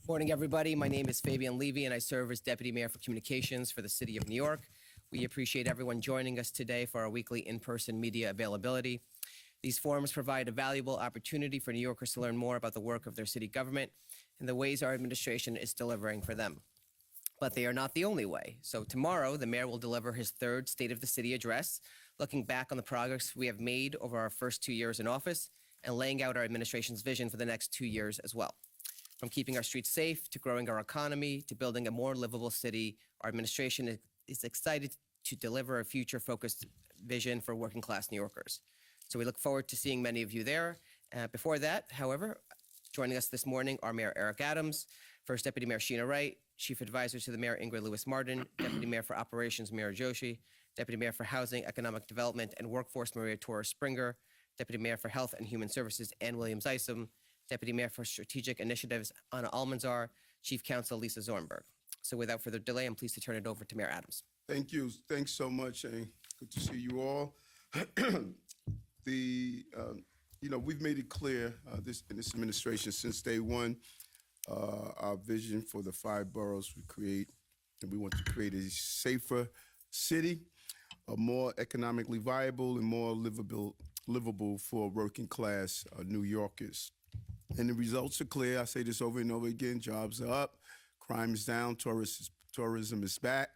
Morning, everybody. My name is Fabian Levy, and I serve as Deputy Mayor for Communications for the City of New York. We appreciate everyone joining us today for our weekly in-person media availability. These forums provide a valuable opportunity for New Yorkers to learn more about the work of their city government and the ways our administration is delivering for them. But they are not the only way. So tomorrow, the mayor will deliver his third State of the City address, looking back on the progress we have made over our first 2 years in office and laying out our administration's vision for the next 2 years as well. From keeping our streets safe to growing our economy to building a more livable city, our administration is excited to deliver a future-focused vision for working-class New Yorkers. So we look forward to seeing many of you there. Before that, however, joining us this morning are Mayor Eric Adams, First Deputy Mayor Sheena Wright, Chief Advisor to the Mayor Ingrid Lewis-Martin, Deputy Mayor for Operations Mayor Joshi, Deputy Mayor for Housing, Economic Development, and Workforce Maria Torres-Springer, Deputy Mayor for Health and Human Services Ann Williams-Isom, Deputy Mayor for Strategic Initiatives Anna Almanzar, Chief Counsel Lisa Zornberg. So without further delay, I'm pleased to turn it over to Mayor Adams. Thank you. Thanks so much, and good to see you all. We've made it clear in this administration since day one, our vision for the 5 boroughs we want to create a safer city, a more economically viable and more livable for working class New Yorkers. And the results are clear. I say this over and over again. Jobs are up, crime is down, tourism is back.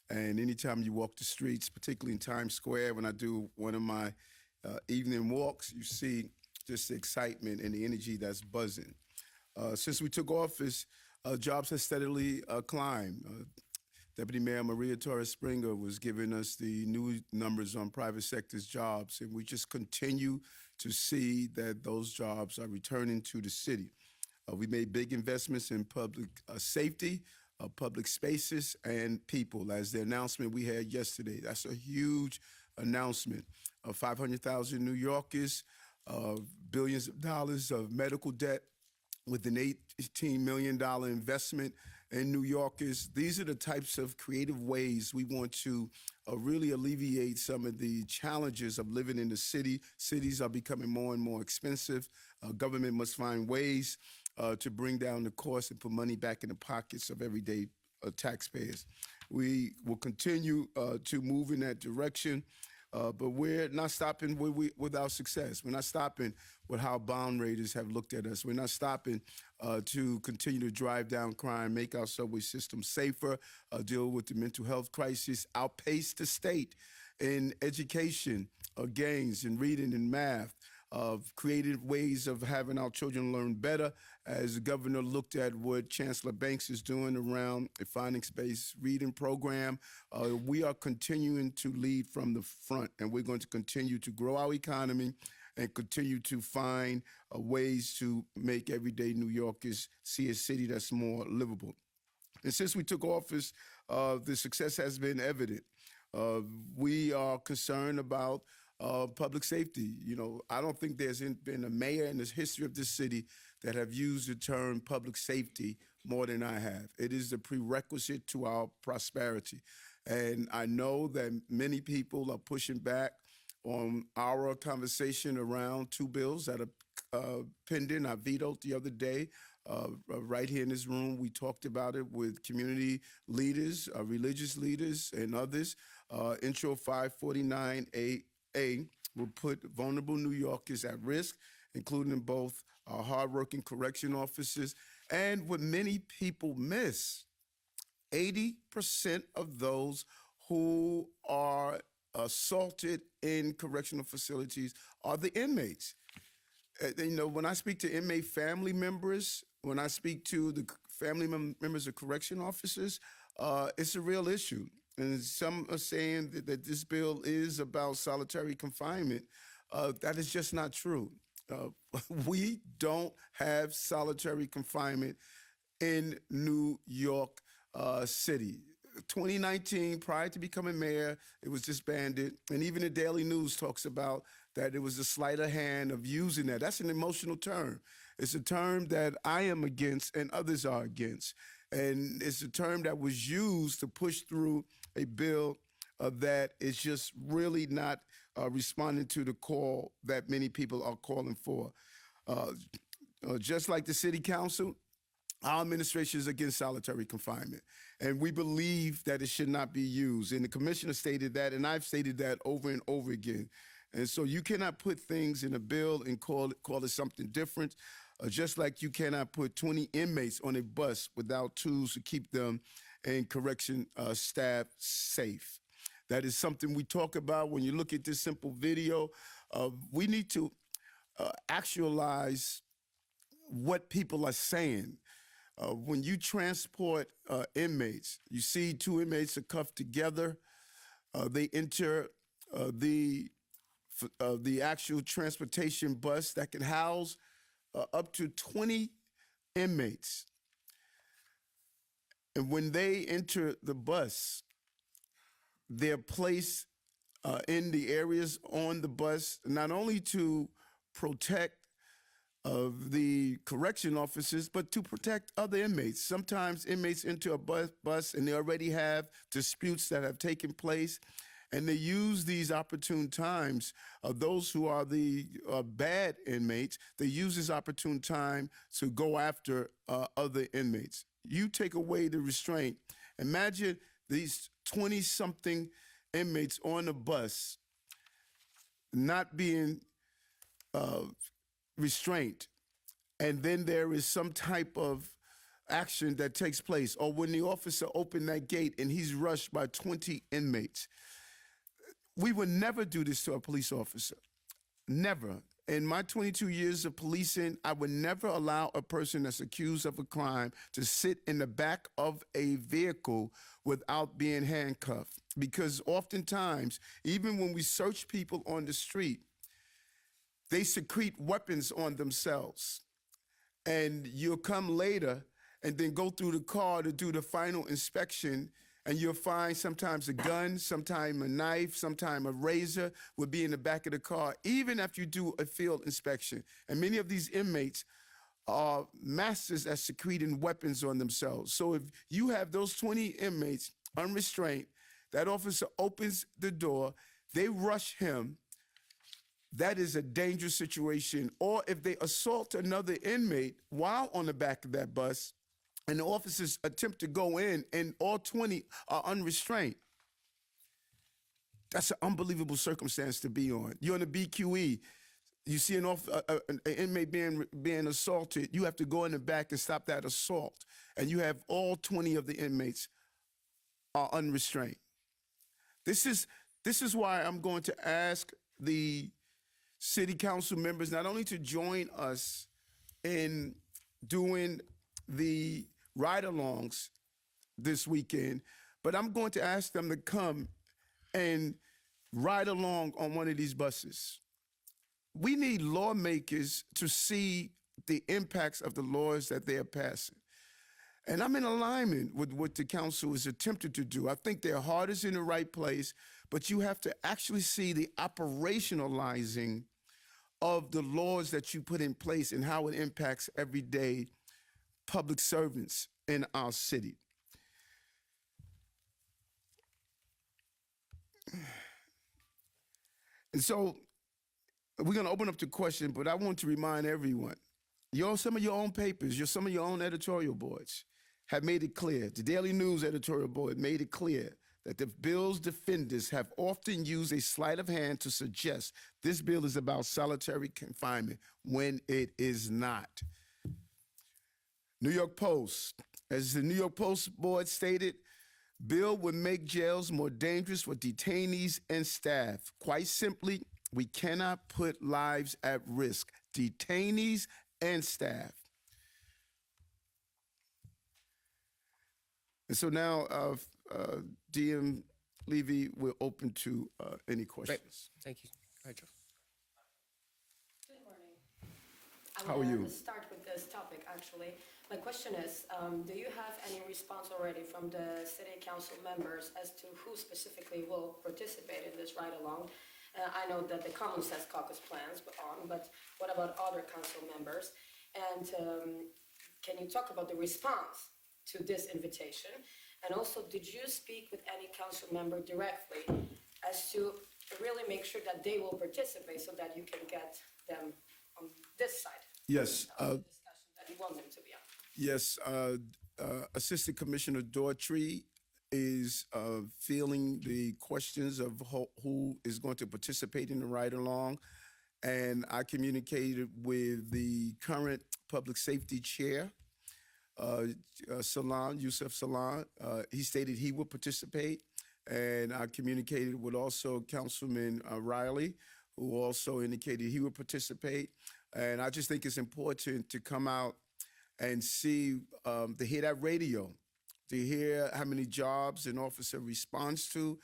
And anytime you walk the streets, particularly in Times Square, when I do one of my evening walks, you see just the excitement and the energy that's buzzing. Since we took office, jobs have steadily climbed. Deputy Mayor Maria Torres-Springer was giving us the new numbers on private sector's jobs, and we just continue to see that those jobs are returning to the city. We made big investments in public safety, public spaces, and people. As the announcement we had yesterday, that's a huge announcement. 500,000 New Yorkers, billions of dollars of medical debt, with an $18 million investment in New Yorkers. These are the types of creative ways we want to really alleviate some of the challenges of living in the city. Cities are becoming more and more expensive. Government must find ways to bring down the cost and put money back in the pockets of everyday taxpayers. We will continue to move in that direction. But we're not stopping with our success. We're not stopping with how bond raiders have looked at us. We're not stopping to continue to drive down crime, make our subway system safer, deal with the mental health crisis, outpace the state in education, gains in reading and math, of creative ways of having our children learn better. As the governor looked at what Chancellor Banks is doing around a findings-based reading program, we are continuing to lead from the front, and we're going to continue to grow our economy and continue to find ways to make everyday New Yorkers see a city that's more livable. And since we took office, the success has been evident. We are concerned about public safety. I don't think there's been a mayor in the history of this city that have used the term public safety more than I have. It is the prerequisite to our prosperity. And I know that many people are pushing back on our conversation around 2 bills that are pending. I vetoed the other day. Right here in this room, we talked about it with community leaders, religious leaders, and others. Intro 549A will put vulnerable New Yorkers at risk, including both our hardworking correction officers and what many people miss. 80% of those who are assaulted in correctional facilities are the inmates. When I speak to inmate family members, when I speak to the family members of correction officers, it's a real issue. And some are saying that this bill is about solitary confinement. That is just not true. We don't have solitary confinement in New York City. 2019, prior to becoming mayor, it was disbanded. And even the Daily News talks about that it was a sleight of hand of using that. That's an emotional term. It's a term that I am against and others are against. And it's a term that was used to push through a bill that is just really not responding to the call that many people are calling for. Just like the city council, Our administration is against solitary confinement, and we believe that it should not be used. And the commissioner stated that, and I've stated that over and over again. And so you cannot put things in a bill and call it something different, just like you cannot put 20 inmates on a bus without tools to keep them and correction staff safe. That is something we talk about when you look at this simple video. We need to actualize what people are saying. When you transport inmates, you see two inmates are cuffed together. They enter the actual transportation bus that can house up to 20 inmates. And when they enter the bus, they're placed in the areas on the bus, not only to protect the correction officers, but to protect other inmates. Sometimes inmates enter a bus and they already have disputes that have taken place, and they use these opportune times. Those who are the bad inmates, they use this opportune time to go after other inmates. You take away the restraint. Imagine these 20-something inmates on the bus not being restraint, and then there is some type of action that takes place, or when the officer opened that gate and he's rushed by 20 inmates. We would never do this to a police officer. Never. In my 22 years of policing, I would never allow a person that's accused of a crime to sit in the back of a vehicle without being handcuffed. Because oftentimes, even when we search people on the street, they secrete weapons on themselves. And you'll come later and then go through the car to do the final inspection, and you'll find sometimes a gun, sometimes a knife, sometimes a razor will be in the back of the car, even after you do a field inspection. And many of these inmates are masters at secreting weapons on themselves. So if you have those 20 inmates unrestrained, that officer opens the door, they rush him, that is a dangerous situation. Or if they assault another inmate while on the back of that bus, and the officers attempt to go in, and all 20 are unrestrained, that's an unbelievable circumstance to be on. You're on the BQE, you see an inmate being assaulted, you have to go in the back and stop that assault, and you have all 20 of the inmates are unrestrained. This is why I'm going to ask the city council members not only to join us in doing the ride-alongs this weekend, but I'm going to ask them to come and ride along on one of these buses. We need lawmakers to see the impacts of the laws that they are passing. And I'm in alignment with what the council is attempting to do. I think their heart is in the right place, but you have to actually see the operationalizing of the laws that you put in place and how it impacts everyday public servants in our city. And so we're going to open up the question, but I want to remind everyone, some of your own papers, some of your own editorial boards have made it clear. The Daily News editorial board made it clear that the bill's defenders have often used a sleight of hand to suggest this bill is about solitary confinement when it is not. New York Post, as the New York Post board stated, bill would make jails more dangerous for detainees and staff. Quite simply, we cannot put lives at risk, detainees and staff. And so now, DM Levy, we're open to any questions. Great. Thank you. All right, Joe. Good morning. How are you? I'm going to start with this topic, actually. My question is, do you have any response already from the city council members as to who specifically will participate in this ride-along? I know that the Common Sense Caucus plans on, but what about other council members? And can you talk about the response to this invitation? And also, did you speak with any council member directly as to really make sure that they will participate so that you can get them on this side? Yes. Of the discussion that you want them to be on? Yes, Assistant Commissioner Daughtry is feeling the questions of who is going to participate in the ride-along. And I communicated with the current public safety chair, Yusuf Salon. He stated he would participate. And I communicated with also Councilman Riley, who also indicated he would participate. And I just think it's important to come out and see, to hear that radio, to hear how many jobs an officer responds to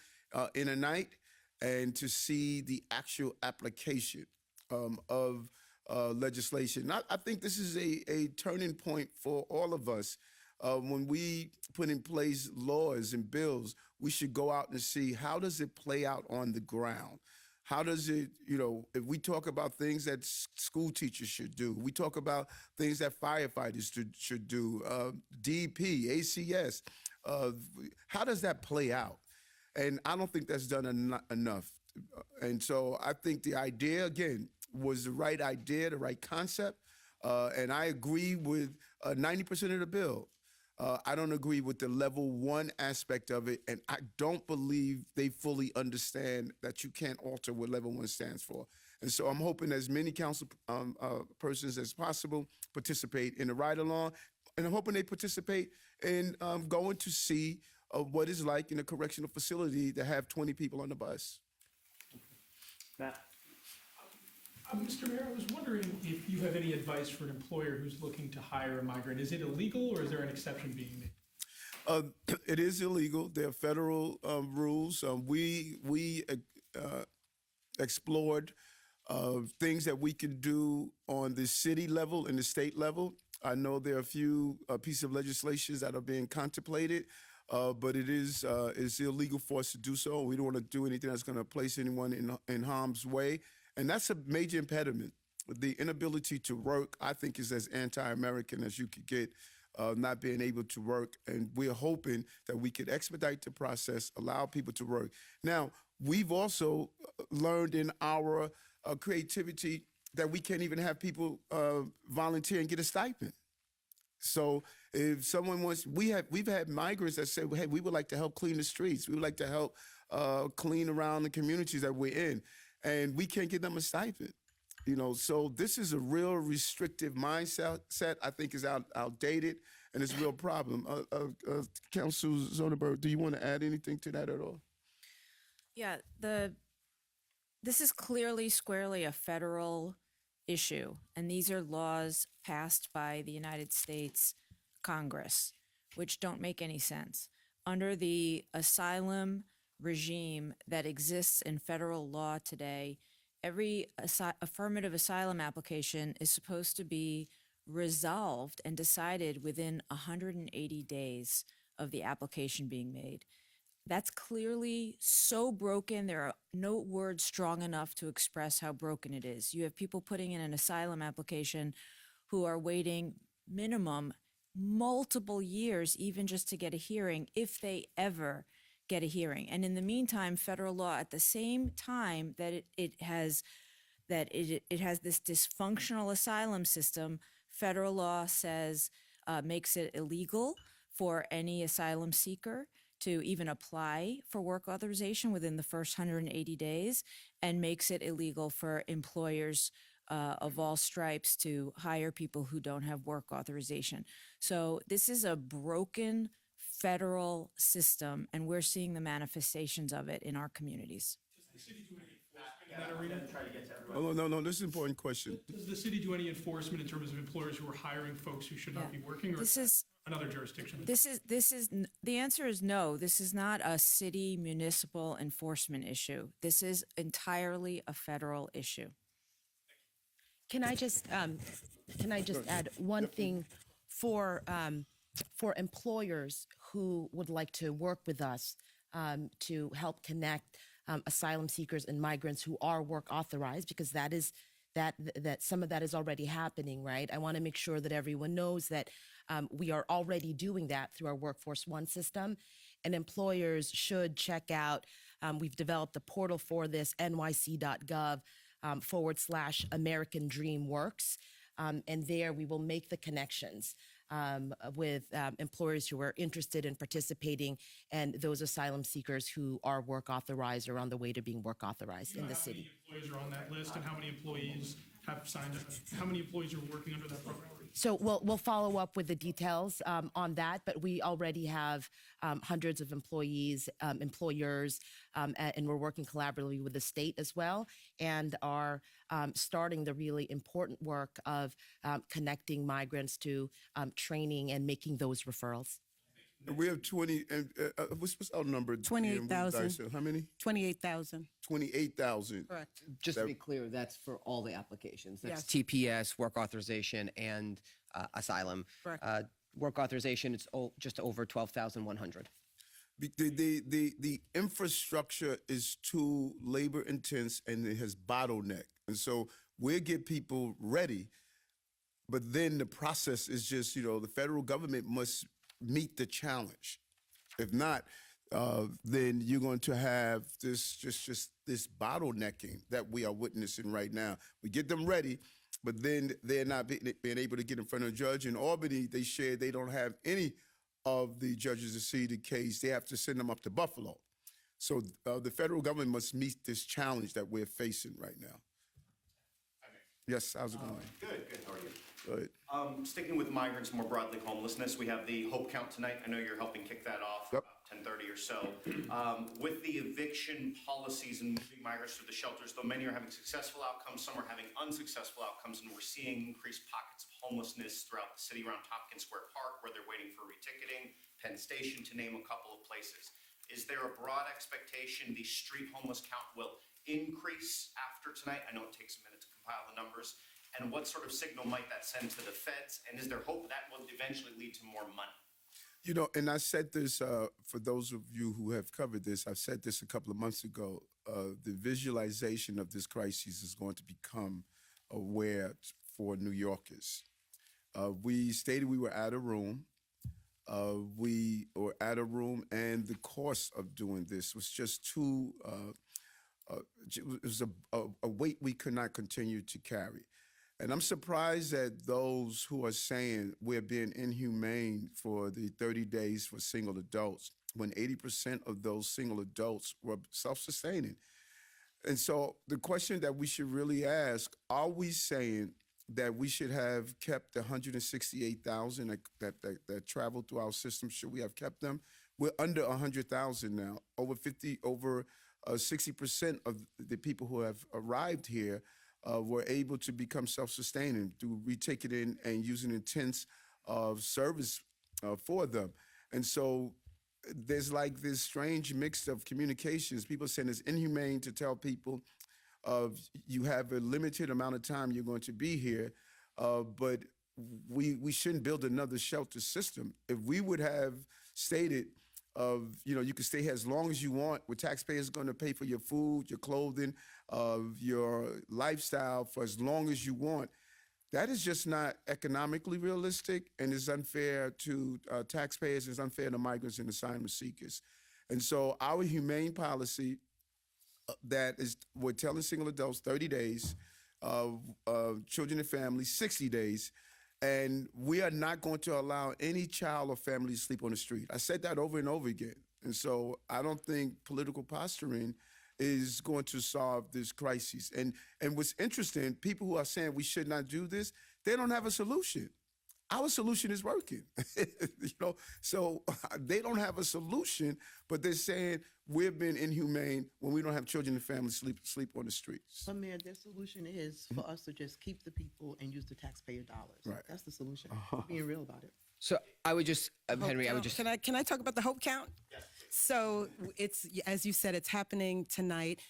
in a night, and to see the actual application of legislation. I think this is a turning point for all of us. When we put in place laws and bills, we should go out and see how does it play out on the ground. How does it, if we talk about things that school teachers should do, we talk about things that firefighters should do, DP, ACS, how does that play out? And I don't think that's done enough. And so I think the idea, again, was the right idea, the right concept. And I agree with 90% of the bill. I don't agree with the level 1 aspect of it, and I don't believe they fully understand that you can't alter what level 1 stands for. And so I'm hoping as many council persons as possible participate in the ride-along, and I'm hoping they participate in going to see what it's like in a correctional facility to have 20 people on the bus. Matt? Mr. Mayor, I was wondering if you have any advice for an employer who's looking to hire a migrant. Is it illegal, or is there an exception being made? It is illegal. There are federal rules. We explored things that we can do on the city level and the state level. I know there are a few pieces of legislation that are being contemplated, but it's illegal for us to do so. We don't want to do anything that's going to place anyone in harm's way. And that's a major impediment. The inability to work, I think, is as anti-American as you could get, not being able to work. And we're hoping that we could expedite the process, allow people to work. Now, we've also learned in our creativity that we can't even have people volunteer and get a stipend. So if someone wants, we've had migrants that say, hey, we would like to help clean the streets. We would like to help clean around the communities that we're in. And we can't give them a stipend, So this is a real restrictive mindset. I think is outdated, and it's a real problem. Council Zonenberg, do you want to add anything to that at all? Yeah, this is clearly squarely a federal issue, and these are laws passed by the United States Congress, which don't make any sense. Under the asylum regime that exists in federal law today, every affirmative asylum application is supposed to be resolved and decided within 180 days of the application being made. That's clearly so broken. There are no words strong enough to express how broken it is. You have people putting in an asylum application who are waiting minimum multiple years even just to get a hearing, if they ever get a hearing. And in the meantime, federal law, at the same time that it has this dysfunctional asylum system, federal law says makes it illegal for any asylum seeker to even apply for work authorization within the first 180 days, and makes it illegal for employers of all stripes to hire people who don't have work authorization. So this is a broken federal system, and we're seeing the manifestations of it in our communities. Does the city do any enforcement in that arena? Try to get to everyone. No, this is an important question. Does the city do any enforcement in terms of employers who are hiring folks who should not be working, or This is another jurisdiction? the answer is no. This is not a city municipal enforcement issue. This is entirely a federal issue. Can I just add one thing for employers who would like to work with us to help connect asylum seekers and migrants who are work authorized, because that some of that is already happening, right? I want to make sure that everyone knows that we are already doing that through our Workforce One system, and employers should check out. We've developed a portal for this, nyc.gov /American Dream Works. And there we will make the connections with employers who are interested in participating and those asylum seekers who are work authorized or on the way to being work authorized in the How city. many employees are on that list and how many employees have signed up? How many employees are working under that program? So we'll follow up with the details on that, but we already have hundreds of employees, employers, and we're working collaboratively with the state as well, and are starting the really important work of connecting migrants to training and making those referrals. We have 20, and what's our number? 28,000. How many? 28,000. 28,000. Correct. Just to be clear, that's for all the applications. That's Yes. TPS, work authorization, and asylum. Correct. Work authorization, it's just over 12,100. The infrastructure is too labor intense and it has bottleneck. And so we'll get people ready, but then the process is just, the federal government must meet the challenge. If not, then you're going to have this this bottlenecking that we are witnessing right now. We get them ready, but then they're not being able to get in front of a judge. In Albany, they shared they don't have any of the judges to see the case. They have to send them up to Buffalo. So the federal government must meet this challenge that we're facing right now. Yes, how's it going? Good, how are you? Good. Sticking with migrants, more broadly homelessness, we have the Hope Count tonight. I know you're helping kick that off Yep. about 10:30 or so. With the eviction policies and moving migrants to the shelters, though many are having successful outcomes, some are having unsuccessful outcomes, and we're seeing increased pockets of homelessness throughout the city around Tompkins Square Park, where they're waiting for reticketing, Penn Station, to name a couple of places. Is there a broad expectation the street homeless count will increase after tonight? I know it takes a minute to compile the numbers. And what sort of signal might that send to the feds? And is there hope that will eventually lead to more money? And I said this for those of you who have covered this, I've said this a couple of months ago. The visualization of this crisis is going to become aware for New Yorkers. We stated we were out of room. We were out of room, and the cost of doing this was just too, it was a weight we could not continue to carry. And I'm surprised at those who are saying we're being inhumane for the 30 days for single adults, when 80% of those single adults were self-sustaining. And so the question that we should really ask, are we saying that we should have kept the 168,000 that traveled through our system? Should we have kept them? We're under 100,000 now. Over 60% of the people who have arrived here were able to become self-sustaining through reticketing and using intense service for them. And so there's like this strange mix of communications. People saying it's inhumane to tell people you have a limited amount of time you're going to be here, but we shouldn't build another shelter system. If we would have stated you can stay here as long as you want, where taxpayers are going to pay for your food, your clothing, your lifestyle for as long as you want. That is just not economically realistic, and is unfair to taxpayers, it's unfair to migrants and asylum seekers. And so our humane policy that is, we're telling single adults 30 days, children and families 60 days, and we are not going to allow any child or family to sleep on the street. I said that over and over again. And so I don't think political posturing is going to solve this crisis. And what's interesting, people who are saying we should not do this, they don't have a solution. Our solution is working, so they don't have a solution, but they're saying we've been inhumane when we don't have children and families sleep on the streets. But Mayor, their solution is for us to just keep the people and use the taxpayer dollars. Right. That's the solution. Being real about it. So I would just, Henry, I would just. Can I talk about the Hope Count? Yes. So it's, as you said, it's happening tonight.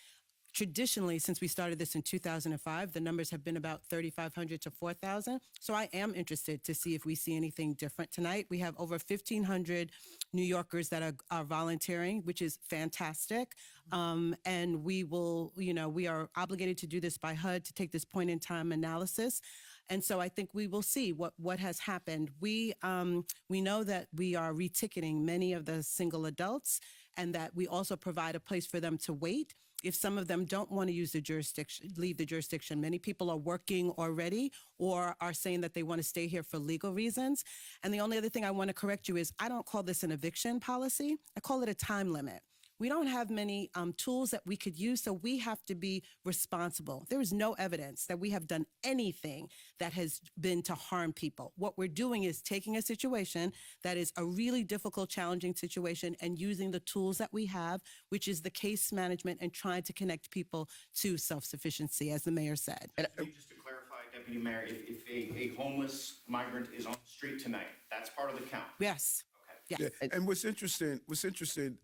Traditionally, since we started this in 2005, the numbers have been about 3,500 to 4,000. So I am interested to see if we see anything different tonight. We have over 1,500 New Yorkers that are volunteering, which is fantastic. And we will, we are obligated to do this by HUD to take this point in time analysis. And so I think we will see what has happened. We know that we are reticketing many of the single adults, and that we also provide a place for them to wait. if some of them don't want to use the jurisdiction, leave the jurisdiction. Many people are working already or are saying that they want to stay here for legal reasons. And the only other thing I want to correct you is I don't call this an eviction policy. I call it a time limit. We don't have many tools that we could use, so we have to be responsible. There is no evidence that we have done anything that has been to harm people. What we're doing is taking a situation that is a really difficult, challenging situation and using the tools that we have, which is the case management, and trying to connect people to self-sufficiency, as the mayor said. Just to clarify, Deputy Mayor, if a homeless migrant is on the street tonight, that's part of the count? Yes. Okay. Yes. Yeah. And what's interesting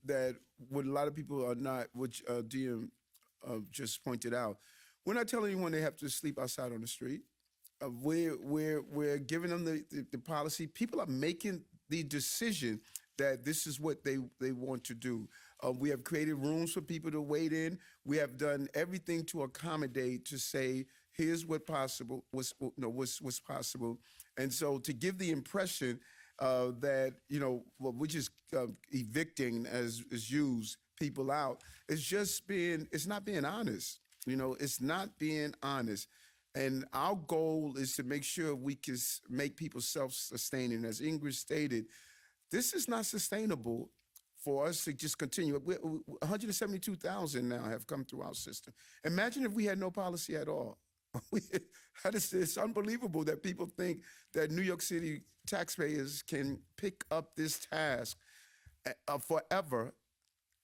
that what a lot of people are not, which DM just pointed out, we're not telling anyone they have to sleep outside on the street. We're giving them the policy. People are making the decision that this is what they want to do. We have created rooms for people to wait in. We have done everything to accommodate, to say, here's what's possible. And so to give the impression that, we're just evicting, as is used, people out, it's not being honest. It's not being honest. And our goal is to make sure we can make people self-sustaining. As Ingrid stated, this is not sustainable for us to just continue. 172,000 now have come through our system. Imagine if we had no policy at all. It's unbelievable that people think that New York City taxpayers can pick up this task forever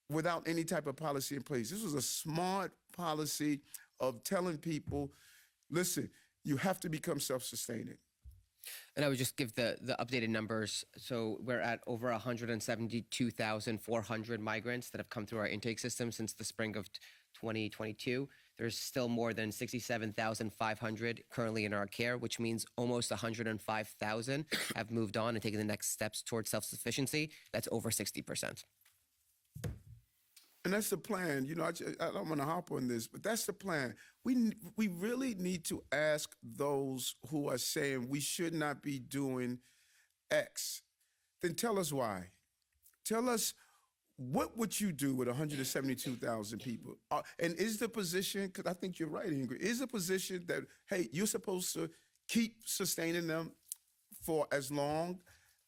without any type of policy in place. This was a smart policy of telling people, listen, you have to become self-sustaining. And I would just give the updated numbers. So we're at over 172,400 migrants that have come through our intake system since the spring of 2022. There's still more than 67,500 currently in our care, which means almost 105,000 have moved on and taken the next steps towards self-sufficiency. That's over 60%. And that's the plan. I don't want to hop on this, but that's the plan. We really need to ask those who are saying we should not be doing X. Then tell us why. Tell us, what would you do with 172,000 people? And is the position, because I think you're right, Ingrid, is the position that, hey, you're supposed to keep sustaining them for as long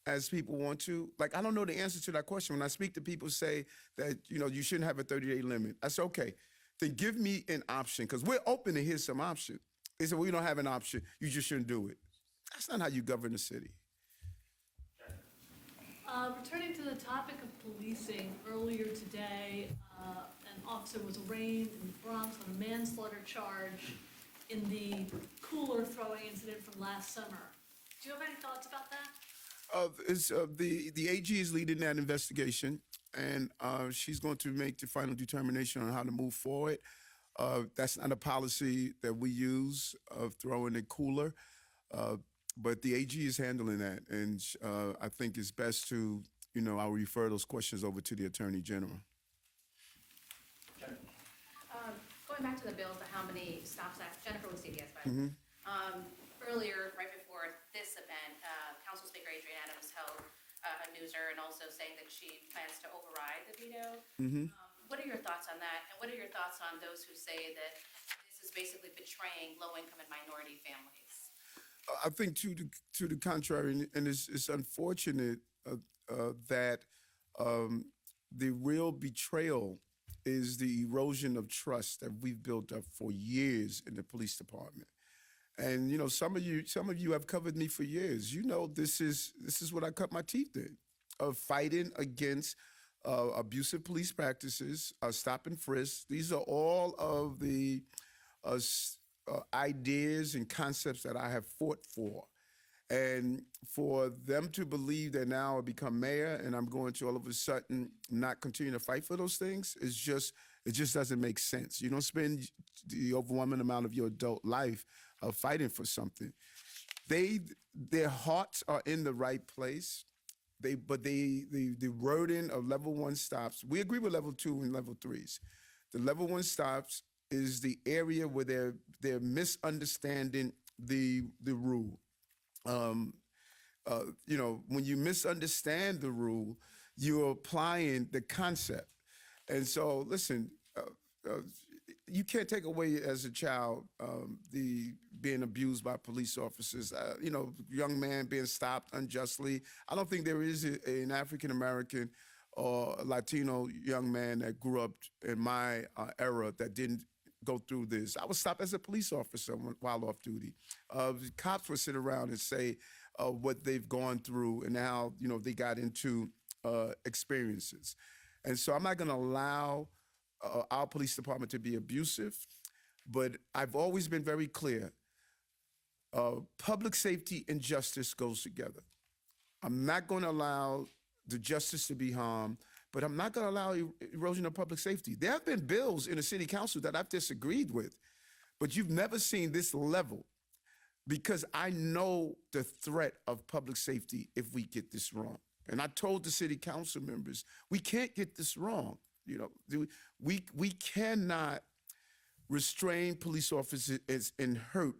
as people want to? Like, I don't know the answer to that question. When I speak to people say that, you shouldn't have a 30-day limit. I say, okay, then give me an option, because we're open to hear some option. They say, well, you don't have an option. You just shouldn't do it. That's not how you govern the city. Returning to the topic of policing, earlier today, an officer was arraigned in the Bronx on a manslaughter charge in the cooler throwing incident from last summer. Do you have any thoughts about that? The AG is leading that investigation, and she's going to make the final determination on how to move forward. That's not a policy that we use of throwing a cooler. But the AG is handling that, and I think it's best to, I'll refer those questions over to the Attorney General. Going back to the bill for how many stops at Jennifer with CBS, by the way. Earlier, right before this event, Council Speaker Adrian Adams held a newser and also saying that she plans to override the veto. What are your thoughts on that? And what are your thoughts on those who say that this is basically betraying low-income and minority families? I think to the contrary, and it's unfortunate that the real betrayal is the erosion of trust that we've built up for years in the police department. And some of you have covered me for years. This is what I cut my teeth in, of fighting against abusive police practices, stop and frisk. These are all of the ideas and concepts that I have fought for. And for them to believe that now I become mayor and I'm going to all of a sudden not continue to fight for those things, it just doesn't make sense. You don't spend the overwhelming amount of your adult life fighting for something. Their hearts are in the right place. But the wording of level 1 stops, we agree with level 2 and level 3s. The level 1 stops is the area where they're misunderstanding the rule. When you misunderstand the rule, you're applying the concept. And so, listen, you can't take away as a child the being abused by police officers. Young man being stopped unjustly. I don't think there is an African American or Latino young man that grew up in my era that didn't go through this. I was stopped as a police officer while off duty. Cops would sit around and say what they've gone through and how they got into experiences. And so I'm not going to allow our police department to be abusive, but I've always been very clear. Public safety and justice goes together. I'm not going to allow the justice to be harmed, but I'm not going to allow erosion of public safety. There have been bills in the city council that I've disagreed with, but you've never seen this level because I know the threat of public safety if we get this wrong. And I told the city council members, we can't get this wrong. We cannot restrain police officers and hurt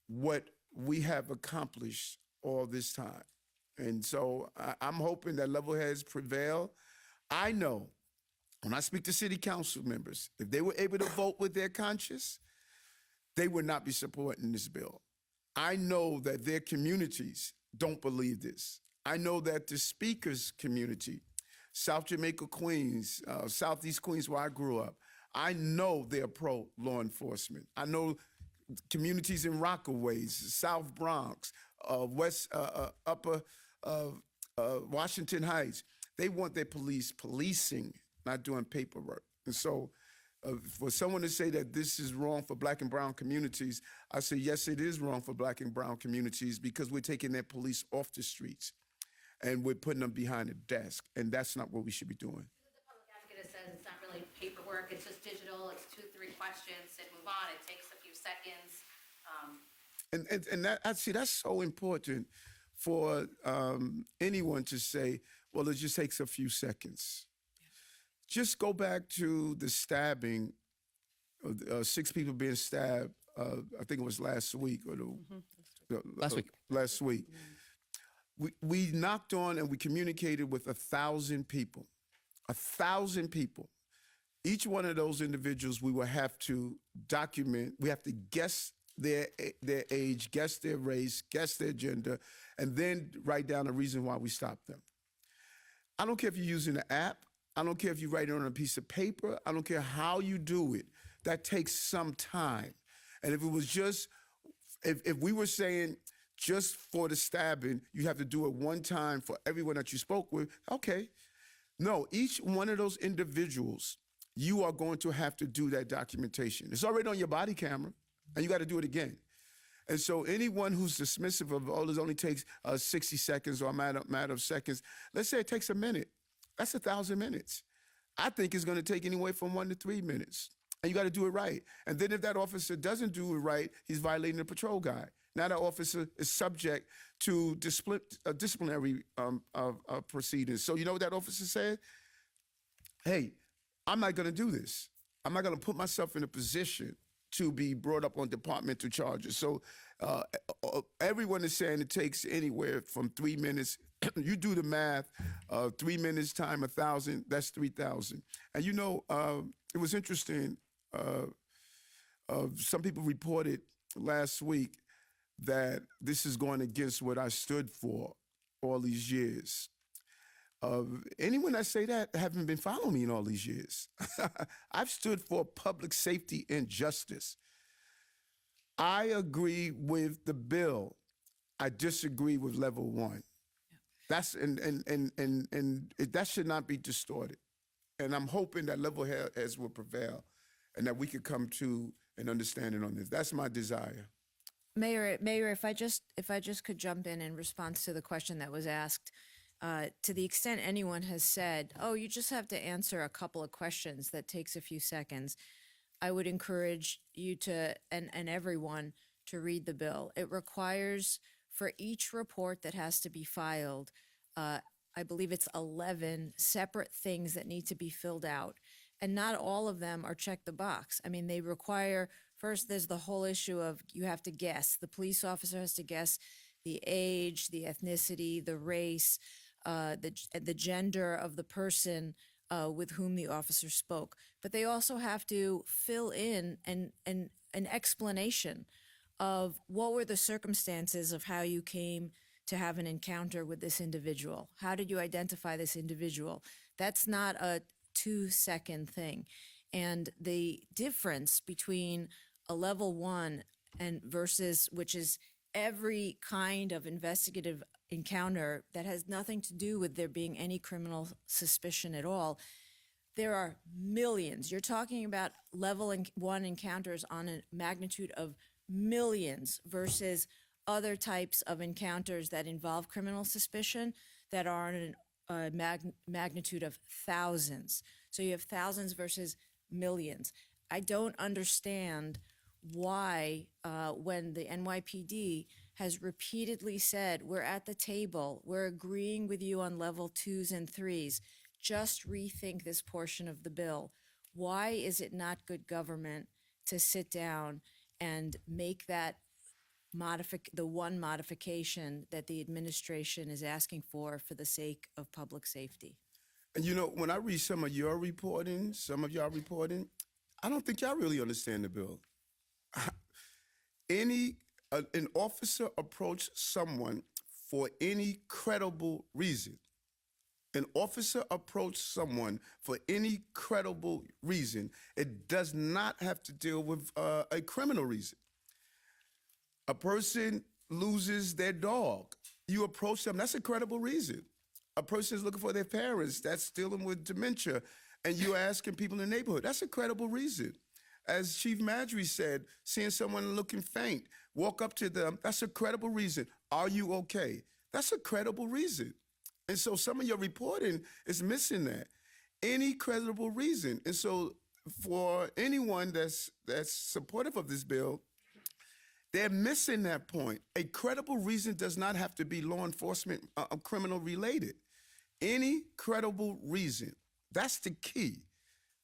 what we have accomplished all this time. And so I'm hoping that level heads prevail. I know when I speak to city council members, if they were able to vote with their conscience, they would not be supporting this bill. I know that their communities don't believe this. I know that the speaker's community, South Jamaica, Queens, Southeast Queens, where I grew up, I know they're pro-law enforcement. I know communities in Rockaways, South Bronx, Upper Washington Heights, they want their police policing, not doing paperwork. And so for someone to say that this is wrong for Black and brown communities, I say, yes, it is wrong for Black and brown communities because we're taking their police off the streets and we're putting them behind a desk. And that's not what we should be doing. The public advocate says it's not really paperwork, it's just digital, it's 2-3 questions, and move on, it takes a few seconds. And that, I see, that's so important for anyone to say, well, it just takes a few seconds. Just go back to the stabbing, 6 people being stabbed, I think it was last week or last week. We knocked on and we communicated with 1,000 people. 1,000 people. Each one of those individuals we will have to document. We have to guess their age, guess their race, guess their gender, and then write down the reason why we stopped them. I don't care if you're using an app. I don't care if you write it on a piece of paper. I don't care how you do it. That takes some time. And if it was just, if we were saying just for the stabbing, you have to do it one time for everyone that you spoke with, okay. No, each one of those individuals, you are going to have to do that documentation. It's already on your body camera, and you got to do it again. And so anyone who's dismissive of, oh, it only takes 60 seconds or a matter of seconds, let's say it takes a minute. That's 1,000 minutes. I think it's going to take anywhere from 1 to 3 minutes. And you got to do it right. And then if that officer doesn't do it right, he's violating the patrol guide. Now that officer is subject to disciplinary proceedings. So you know what that officer said? Hey, I'm not going to do this. I'm not going to put myself in a position to be brought up on departmental charges. So everyone is saying it takes anywhere from 3 minutes. You do the math, 3 minutes time 1,000, that's 3,000. And you know, it was interesting. Some people reported last week that this is going against what I stood for all these years. Anyone that say that haven't been following me in all these years. I've stood for public safety and justice. I agree with the bill. I disagree with level 1. That's and that should not be distorted. And I'm hoping that level heads will prevail and that we could come to an understanding on this. That's my desire. Mayor, if I just could jump in response to the question that was asked, to the extent anyone has said, oh, you just have to answer a couple of questions that takes a few seconds, I would encourage you to, and everyone, to read the bill. It requires for each report that has to be filed, I believe it's 11 separate things that need to be filled out. And not all of them are check the box. I mean, they require, first, there's the whole issue of you have to guess. The police officer has to guess the age, the ethnicity, the race, the gender of the person with whom the officer spoke. But they also have to fill in an explanation of what were the circumstances of how you came to have an encounter with this individual. How did you identify this individual? That's not a 2-second thing. And the difference between a level 1 and versus, which is every kind of investigative encounter that has nothing to do with there being any criminal suspicion at all, there are millions. You're talking about level 1 encounters on a magnitude of millions versus other types of encounters that involve criminal suspicion that are on a magnitude of thousands. So you have thousands versus millions. I don't understand why when the NYPD has repeatedly said, we're at the table, we're agreeing with you on level 2s and 3s, just rethink this portion of the bill. Why is it not good government to sit down and make that the one modification that the administration is asking for the sake of public safety? And when I read some of y'all reporting, I don't think y'all really understand the bill. An officer approached someone for any credible reason. An officer approached someone for any credible reason. It does not have to deal with a criminal reason. A person loses their dog. You approach them, that's a credible reason. A person is looking for their parents, that's dealing with dementia, and you're asking people in the neighborhood, that's a credible reason. As Chief Madry said, seeing someone looking faint, walk up to them, that's a credible reason. Are you okay? That's a credible reason. And so some of your reporting is missing that. Any credible reason. And so for anyone that's supportive of this bill, they're missing that point. A credible reason does not have to be law enforcement criminal related. Any credible reason. That's the key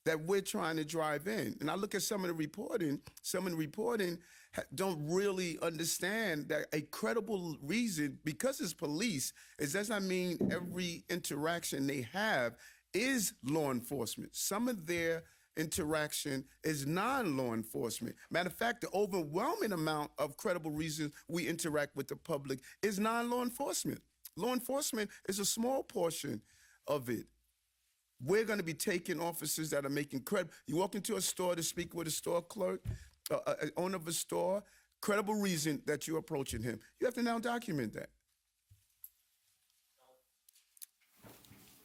that we're trying to drive in. And I look at some of the reporting don't really understand that a credible reason, because it's police, it does not mean every interaction they have is law enforcement. Some of their interaction is non-law enforcement. Matter of fact, the overwhelming amount of credible reasons we interact with the public is non-law enforcement. Law enforcement is a small portion of it. We're going to be taking officers that are making credible. You walk into a store to speak with a store clerk, an owner of a store, credible reason that you're approaching him. You have to now document that.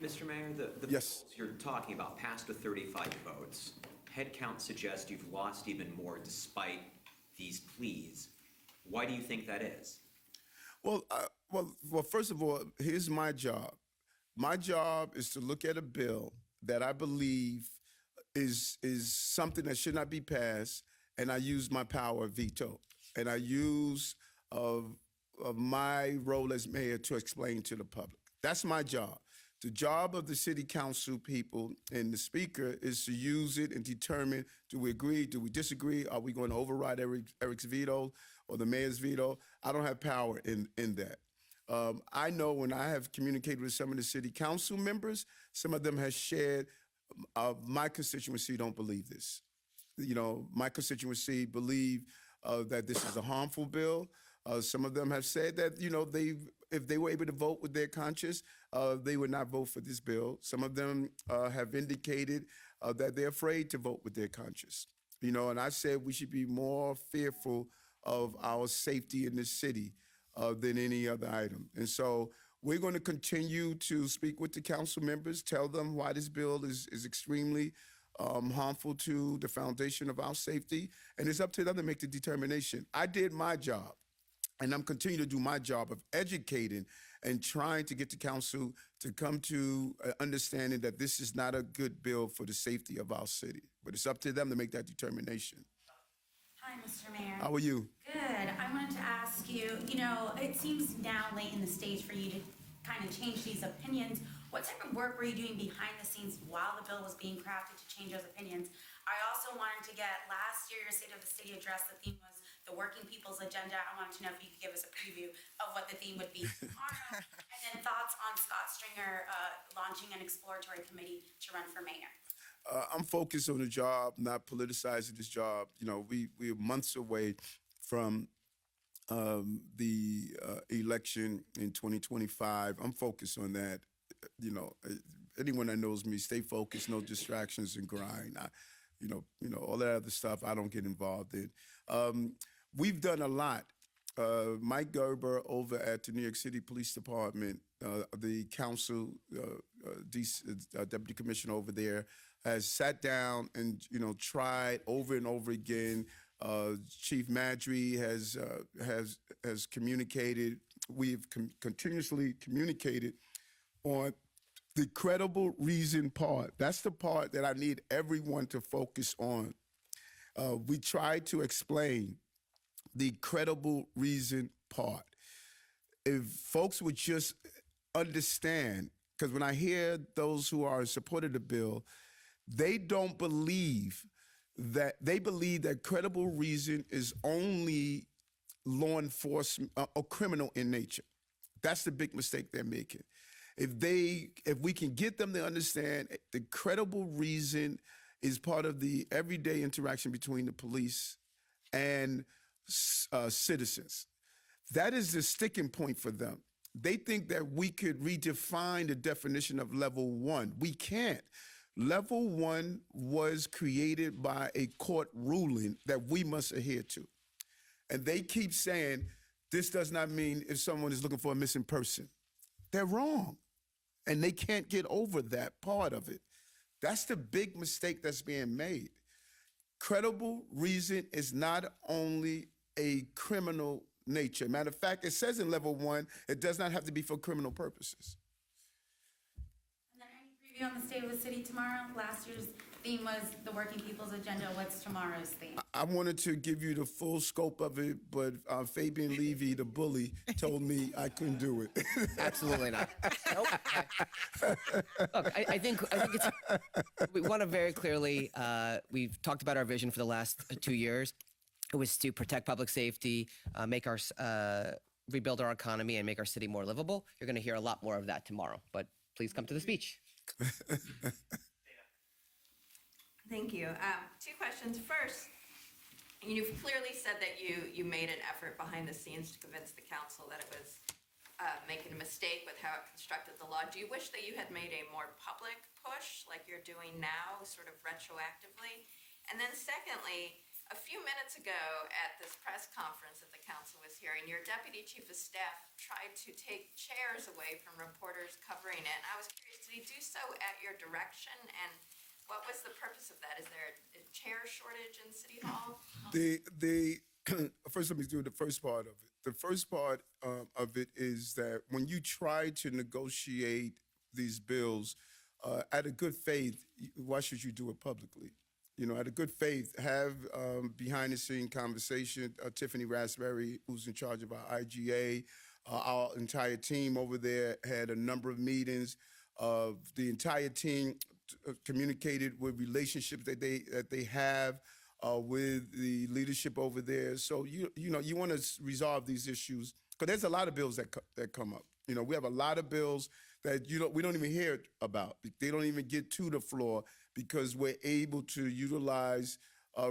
Mr. Mayor, the Yes. polls you're talking about passed with 35 votes. Head count suggests you've lost even more despite these pleas. Why do you think that is? Well, first of all, here's my job. My job is to look at a bill that I believe is something that should not be passed, and I use my power of veto. And I use my role as mayor to explain to the public. That's my job. The job of the city council people and the speaker is to use it and determine, do we agree, do we disagree, are we going to override Eric's veto or the mayor's veto? I don't have power in that. I know when I have communicated with some of the city council members, some of them have shared, my constituency don't believe this. My constituency believe that this is a harmful bill. Some of them have said that, if they were able to vote with their conscience, they would not vote for this bill. Some of them have indicated that they're afraid to vote with their conscience. And I said we should be more fearful of our safety in this city than any other item. And so we're going to continue to speak with the council members, tell them why this bill is extremely harmful to the foundation of our safety, and it's up to them to make the determination. I did my job, and I'm continuing to do my job of educating and trying to get the council to come to understanding that this is not a good bill for the safety of our city. But it's up to them to make that determination. Hi, Mr. Mayor. How are you? Good. I wanted to ask you, it seems now late in the stage for you to kind of change these opinions. What type of work were you doing behind the scenes while the bill was being crafted to change those opinions? I also wanted to get, last year, your State of the City address, the theme was the working people's agenda. I wanted to know if you could give us a preview of what the theme would be tomorrow. And then thoughts thoughts on Scott Stringer launching an exploratory committee to run for mayor? I'm focused on the job, not politicizing this job. You know, we're months away from the election in 2025. I'm focused on that. You know, anyone that knows me, stay focused, no distractions, and grind. You know, all that other stuff I don't get involved in. We've done a lot. Mike Gerber over at the New York City Police Department, the council deputy commissioner over there, has sat down and tried over and over again. Chief Madry has communicated. We've continuously communicated on the credible reason part. That's the part that I need everyone to focus on. We tried to explain the credible reason part. If folks would just understand, because when I hear those who are in support of the bill, they believe that credible reason is only law enforcement or criminal in nature. That's the big mistake they're making. If we can get them to understand the credible reason is part of the everyday interaction between the police and citizens, that is the sticking point for them. They think that we could redefine the definition of level one. We can't. Level one was created by a court ruling that we must adhere to. And they keep saying, this does not mean if someone is looking for a missing person. They're wrong. And they can't get over that part of it. That's the big mistake that's being made. Credible reason is not only a criminal nature. Matter of fact, it says in level one, it does not have to be for criminal purposes. And then any preview on the state of the city tomorrow? Last year's theme was the working people's agenda. What's tomorrow's theme? I wanted to give you the full scope of it, but Fabian Levy, the bully, told me I couldn't do it. Absolutely not. Nope. Look, I think it's. We want to very clearly. We've talked about our vision for the last 2 years. It was to protect public safety, rebuild our economy, and make our city more livable. You're going to hear a lot more of that tomorrow. But please come to the speech. Thank you. Two questions. First, you've clearly said that you made an effort behind the scenes to convince the council that it was making a mistake with how it constructed the law. Do you wish that you had made a more public push like you're doing now, sort of retroactively? And then secondly, a few minutes ago at this press conference that the council was hearing, your deputy chief of staff tried to take chairs away from reporters covering it. I was curious, did he do so at your direction? And what was the purpose of that? Is there a chair shortage in City Hall? First, let me do the first part of it. The first part of it is that when you try to negotiate these bills out of good faith, why should you do it publicly? Out of good faith, have behind-the-scene conversation. Tiffany Raspberry, who's in charge of our IGA, our entire team over there had a number of meetings. The entire team communicated with relationships that they have with the leadership over there. So you want to resolve these issues because there's a lot of bills that come up. We have a lot of bills that we don't even hear about. They don't even get to the floor because we're able to utilize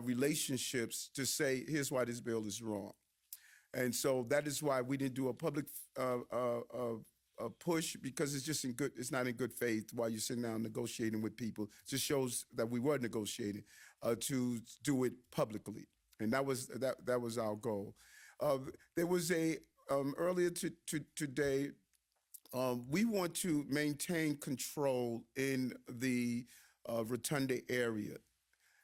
relationships to say, here's why this bill is wrong. And so that is why we didn't do a public push, because it's not in good faith while you're sitting down negotiating with people. It just shows that we were negotiating to do it publicly. And that was our goal. There was earlier today, we want to maintain control in the Rotunda area.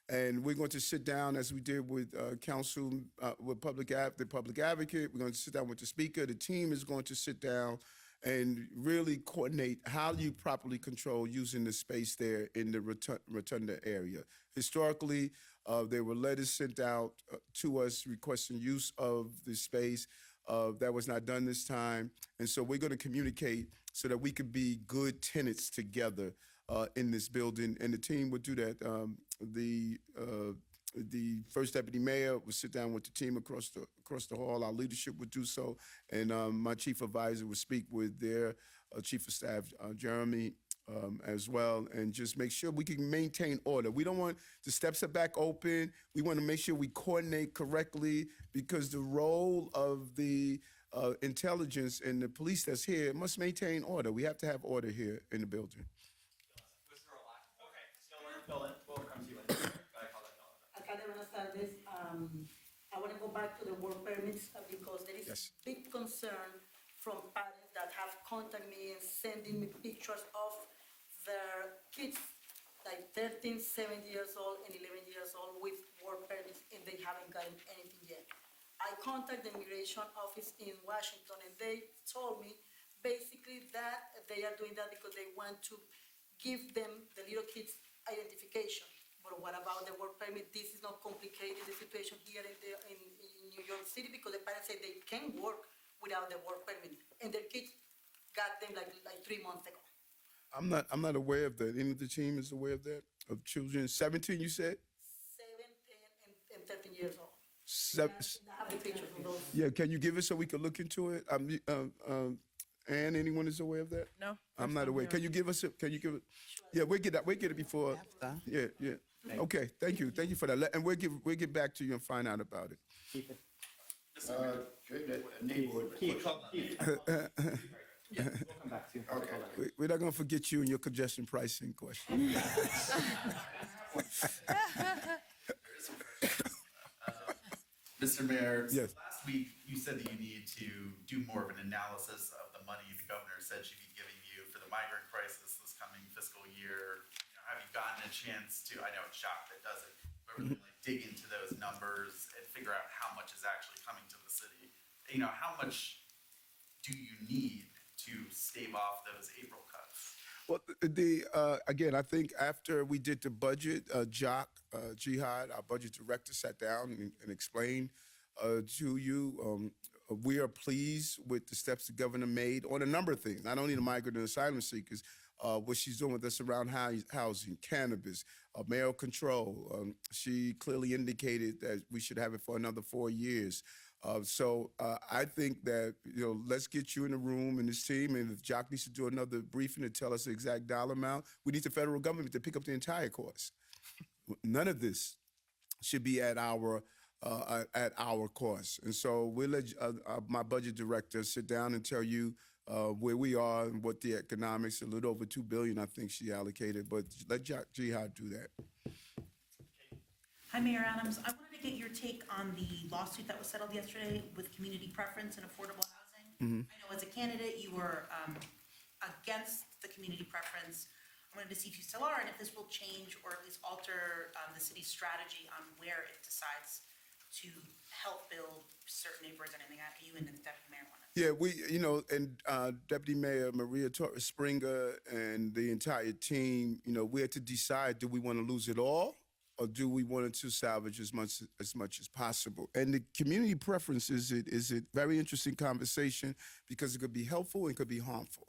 And we're going to sit down, as we did with council, with the public advocate. We're going to sit down with the speaker. The team is going to sit down and really coordinate how you properly control using the space there in the Rotunda area. Historically, there were letters sent out to us requesting use of the space. That was not done this time. And so we're going to communicate so that we could be good tenants together in this building. And the team would do that. The first deputy mayor would sit down with the team across the hall. Our leadership would do so. And my chief advisor would speak with their Chief of Staff Jeremy as well, and just make sure we can maintain order. We don't want the steps are back open. We want to make sure we coordinate correctly, because the role of the intelligence and the police that's here must maintain order. We have to have order here in the building. Alcalde, buenas tardes. I want to go back to the work permits because there is Yes. big concern from parents that have contacted me and sending me pictures of their kids, like 13, 7 years old and 11 years old with work permits, and they haven't gotten anything yet. I contacted the immigration office in Washington, and they told me basically that they are doing that because they want to give them, the little kids, identification. But what about the work permit? This is not complicated, the situation here in New York City, because the parents say they can work without the work permit, and their kids got them like 3 months ago. I'm not aware of that. Any of the team is aware of that? Of children 17, you said? 7, 10, and 13 years old. Seven, I have the pictures of those. yeah, can you give it so we can look into it? Ann, anyone is aware of that? No. I'm not aware. Can you give us can you give it? Yeah, we'll get it before. Yeah, yeah. Okay, thank you for that. And we'll get back to you and find out about it. We'll come back to you. Okay. We're not gonna forget you and your congestion pricing question. Mr. Mayor, Yes. last week you said that you needed to do more of an analysis of the money the governor said she'd be giving you for the migrant crisis this coming fiscal year. Have you gotten a chance to, I know it's shocked that does it, but really dig into those numbers and figure out how much is actually coming to the city? How much do you need to stave off those April cuts? Well, again, I think after we did the budget, Jihad, our budget director, sat down and explained to you. We are pleased with the steps the governor made on a number of things, not only the migrant and asylum seekers, what she's doing with us around housing, cannabis, mayoral control. She clearly indicated that we should have it for another 4 years. So I think that, let's get you in the room and this team, and if Jock needs to do another briefing to tell us the exact dollar amount, we need the federal government to pick up the entire cost. None of this should be at our cost. And so we'll let my budget director sit down and tell you where we are and what the economics, a little over $2 billion, I think she allocated, but let Jihad do that. Hi, Mayor Adams. I wanted to get your take on the lawsuit that was settled yesterday with community preference and affordable housing. Mm-hmm. I know as a candidate, you were against the community preference. I wanted to see if you still are, and if this will change or at least alter the city's strategy on where it decides to help build certain neighborhoods and anything that you and the deputy mayor wanted. Yeah, and Deputy Mayor Maria Torres Springer and the entire team, we had to decide, do we want to lose it all, or do we want to salvage as much as possible? And the community preference is a very interesting conversation, because it could be helpful and could be harmful.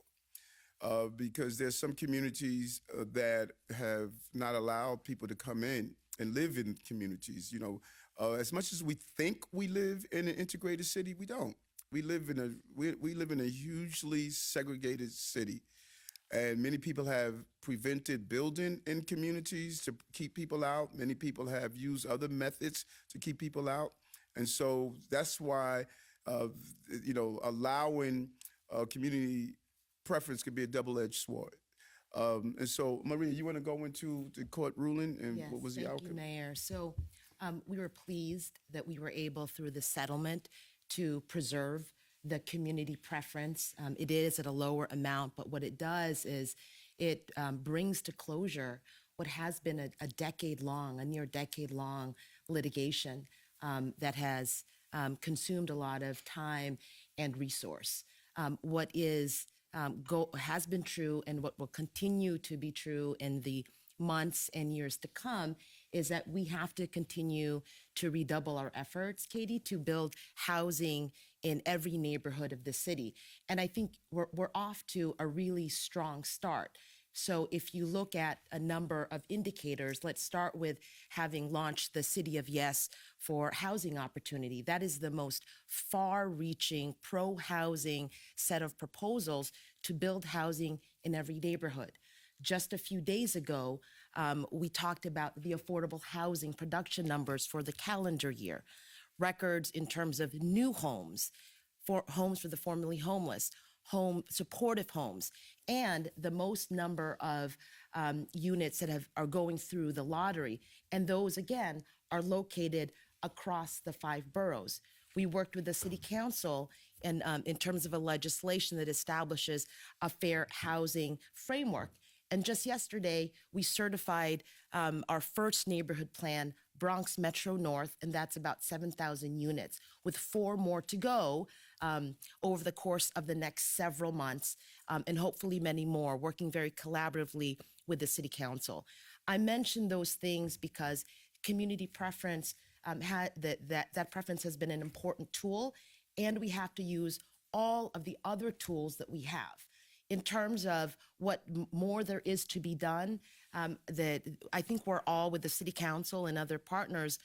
Because there's some communities that have not allowed people to come in and live in communities. As much as we think we live in an integrated city, we don't. We live in a hugely segregated city. And many people have prevented building in communities to keep people out. Many people have used other methods to keep people out. And so that's why, allowing community preference could be a double-edged sword. And so, Maria, you want to go into the court ruling and Yes, what was the thank outcome? you, Mayor. So we were pleased that we were able, through the settlement, to preserve the community preference. It is at a lower amount, but what it does is it brings to closure what has been a near decade-long litigation that has consumed a lot of time and resource. What has been true and what will continue to be true in the months and years to come is that we have to continue to redouble our efforts, Katie, to build housing in every neighborhood of the city. And I think we're off to a really strong start. So if you look at a number of indicators, let's start with having launched the City of Yes for housing opportunity. That is the most far-reaching pro-housing set of proposals to build housing in every neighborhood. Just a few days ago, we talked about the affordable housing production numbers for the calendar year, records in terms of new homes, for homes for the formerly homeless, supportive homes, and the most number of units that are going through the lottery. And those, again, are located across the 5 boroughs. We worked with the city council in terms of a legislation that establishes a fair housing framework. And just yesterday, we certified our first neighborhood plan, Bronx Metro North, and that's about 7,000 units, with 4 more to go over the course of the next several months, and hopefully many more, working very collaboratively with the city council. I mention those things because community preference, that preference has been an important tool, and we have to use all of the other tools that we have. In terms of what more there is to be done, that I think we're all, with the city council and other partners,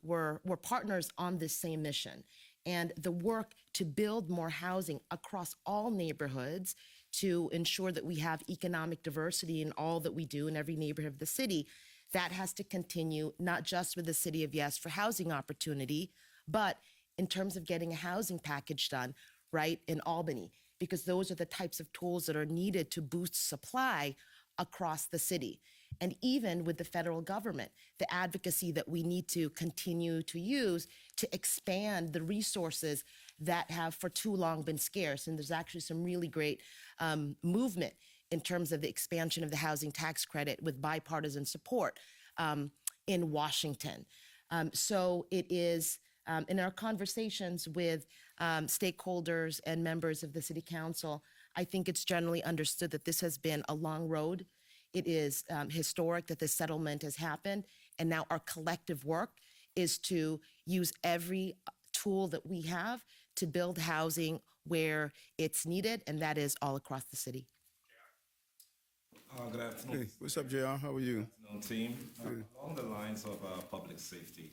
we're partners on this same mission. And the work to build more housing across all neighborhoods to ensure that we have economic diversity in all that we do in every neighborhood of the city, that has to continue, not just with the City of Yes for housing opportunity, but in terms of getting a housing package done right in Albany, because those are the types of tools that are needed to boost supply across the city. And even with the federal government, the advocacy that we need to continue to use to expand the resources that have for too long been scarce. And there's actually some really great movement in terms of the expansion of the housing tax credit with bipartisan support in Washington. So it is, in our conversations with stakeholders and members of the city council, I think it's generally understood that this has been a long road. It is historic that this settlement has happened, and now our collective work is to use every tool that we have to build housing where it's needed, and that is all across the city. Good afternoon. Hey, what's up, JR? How are you? Good afternoon, team. Along the lines of public safety,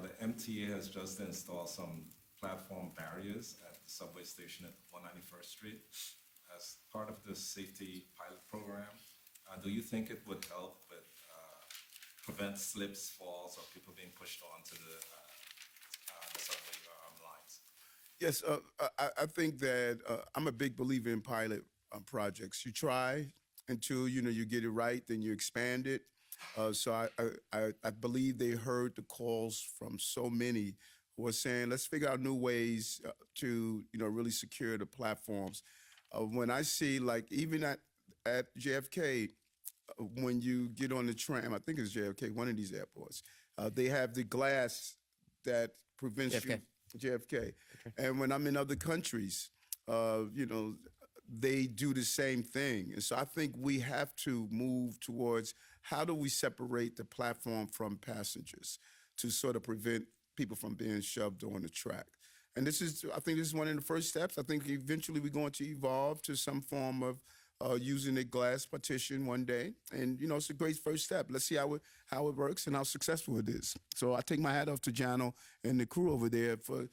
the MTA has just installed some platform barriers at the subway station at 191st Street as part of the safety pilot program. Do you think it would help with prevent slips, falls, or people being pushed onto the subway lines? Yes, I think that I'm a big believer in pilot projects. You try until you get it right, then you expand it. So I believe they heard the calls from so many who are saying, let's figure out new ways to really secure the platforms. When I see, like, even at JFK, when you get on the tram, I think it's JFK, one of these airports, they have the glass that prevents JFK. JFK. And when I'm in other countries, they do the same thing. And so I think we have to move towards how do we separate the platform from passengers to sort of prevent people from being shoved on the track. And I think this is one of the first steps. I think eventually we're going to evolve to some form of using a glass partition one day. And, it's a great first step. Let's see how it works and how successful it is. So I take my hat off to Jano and the crew over there for,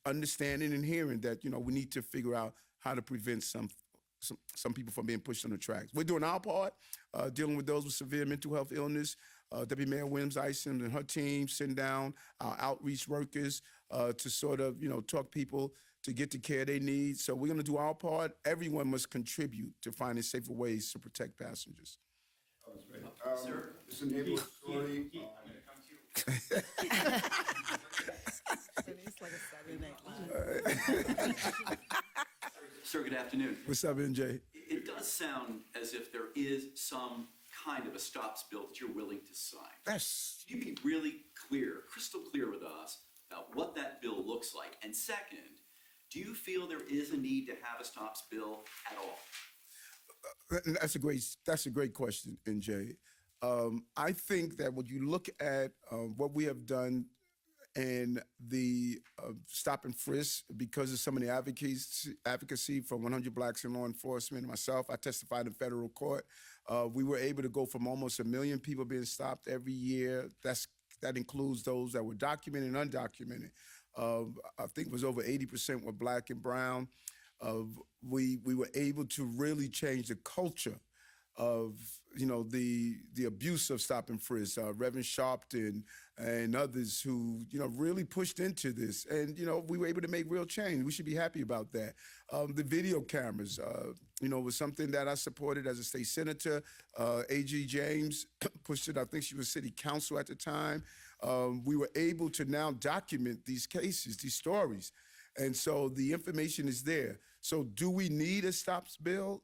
understanding and hearing that, we need to figure out how to prevent some people from being pushed on the tracks. We're doing our part, dealing with those with severe mental health illness. Deputy Mayor Williams-Isom and her team send down our outreach workers to sort of, talk people to get the care they need. So we're going to do our part. Everyone must contribute to finding safer ways to protect passengers. Sir, it's a neighborhood story. It's like a Saturday Night Live. Sir, good afternoon. What's up, NJ? It does sound as if there is some kind of a stops bill that you're willing to sign. Yes. Can you be really clear, crystal clear with us about what that bill looks like? And second, do you feel there is a need to have a stops bill at all? That's a great question, NJ. I think that when you look at what we have done and the stop and frisk, because of some of the advocacy from 100 Blacks in Law Enforcement and myself, I testified in federal court. We were able to go from almost 1 million people being stopped every year. That includes those that were documented and undocumented. I think it was over 80% were Black and brown. we were able to really change the culture of the abuse of stop and frisk. Reverend Sharpton and others who really pushed into this, and we were able to make real change. We should be happy about that. The video cameras, was something that I supported as a state senator. A.G. James pushed it. I think she was city council at the time. We were able to now document these cases, these stories, and so the information is there. So do we need a stops bill?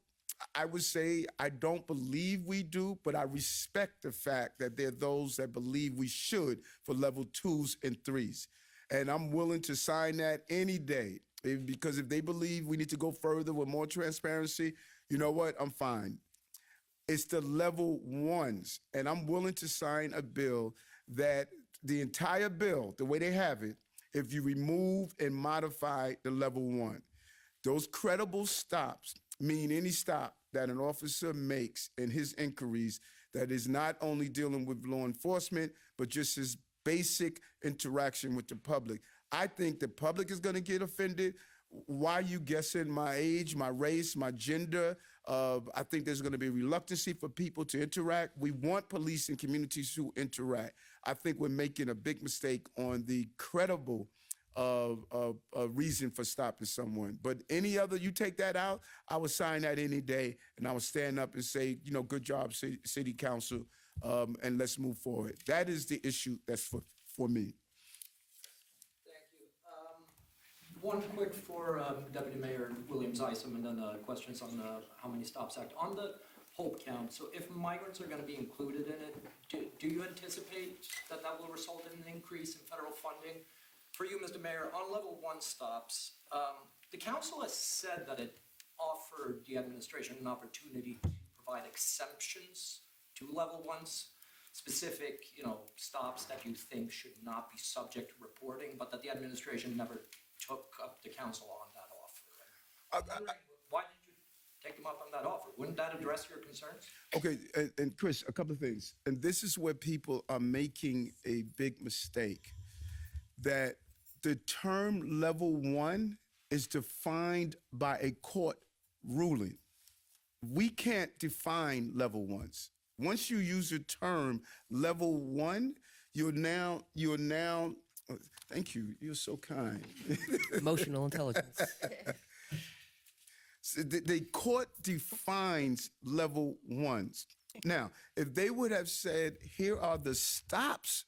I would say I don't believe we do, but I respect the fact that there are those that believe we should for level 2s and 3s. And I'm willing to sign that any day, because if they believe we need to go further with more transparency, you know what? I'm fine. It's the level 1s, and I'm willing to sign a bill that the entire bill, the way they have it, if you remove and modify the level 1, those credible stops mean any stop that an officer makes in his inquiries that is not only dealing with law enforcement, but just his basic interaction with the public. I think the public is going to get offended. Why are you guessing my age, my race, my gender? I think there's going to be reluctancy for people to interact. We want police and communities who interact. I think we're making a big mistake on the credible reason for stopping someone. But any other, you take that out, I would sign that any day, and I would stand up and say, good job, city council, and let's move forward. That is the issue that's for me. Thank you. One quick for Deputy Mayor Williams Isom, and then questions on the How Many Stops Act. On the hope count, so if migrants are going to be included in it, do you anticipate that will result in an increase in federal funding? For you, Mr. Mayor, on level 1 stops, the council has said that it offered the administration an opportunity to provide exemptions to level 1s, specific, stops that you think should not be subject to reporting, but that the administration never took up the council on that offer. Why did you take them up on that offer? Wouldn't that address your concerns? Okay, and Chris, a couple of things. And this is where people are making a big mistake, that the term level 1 is defined by a court ruling. We can't define level 1s. Once you use the term level 1, you're now, thank you, you're so kind. Emotional intelligence. So the court defines level 1s. Now, if they would have said, here are the stops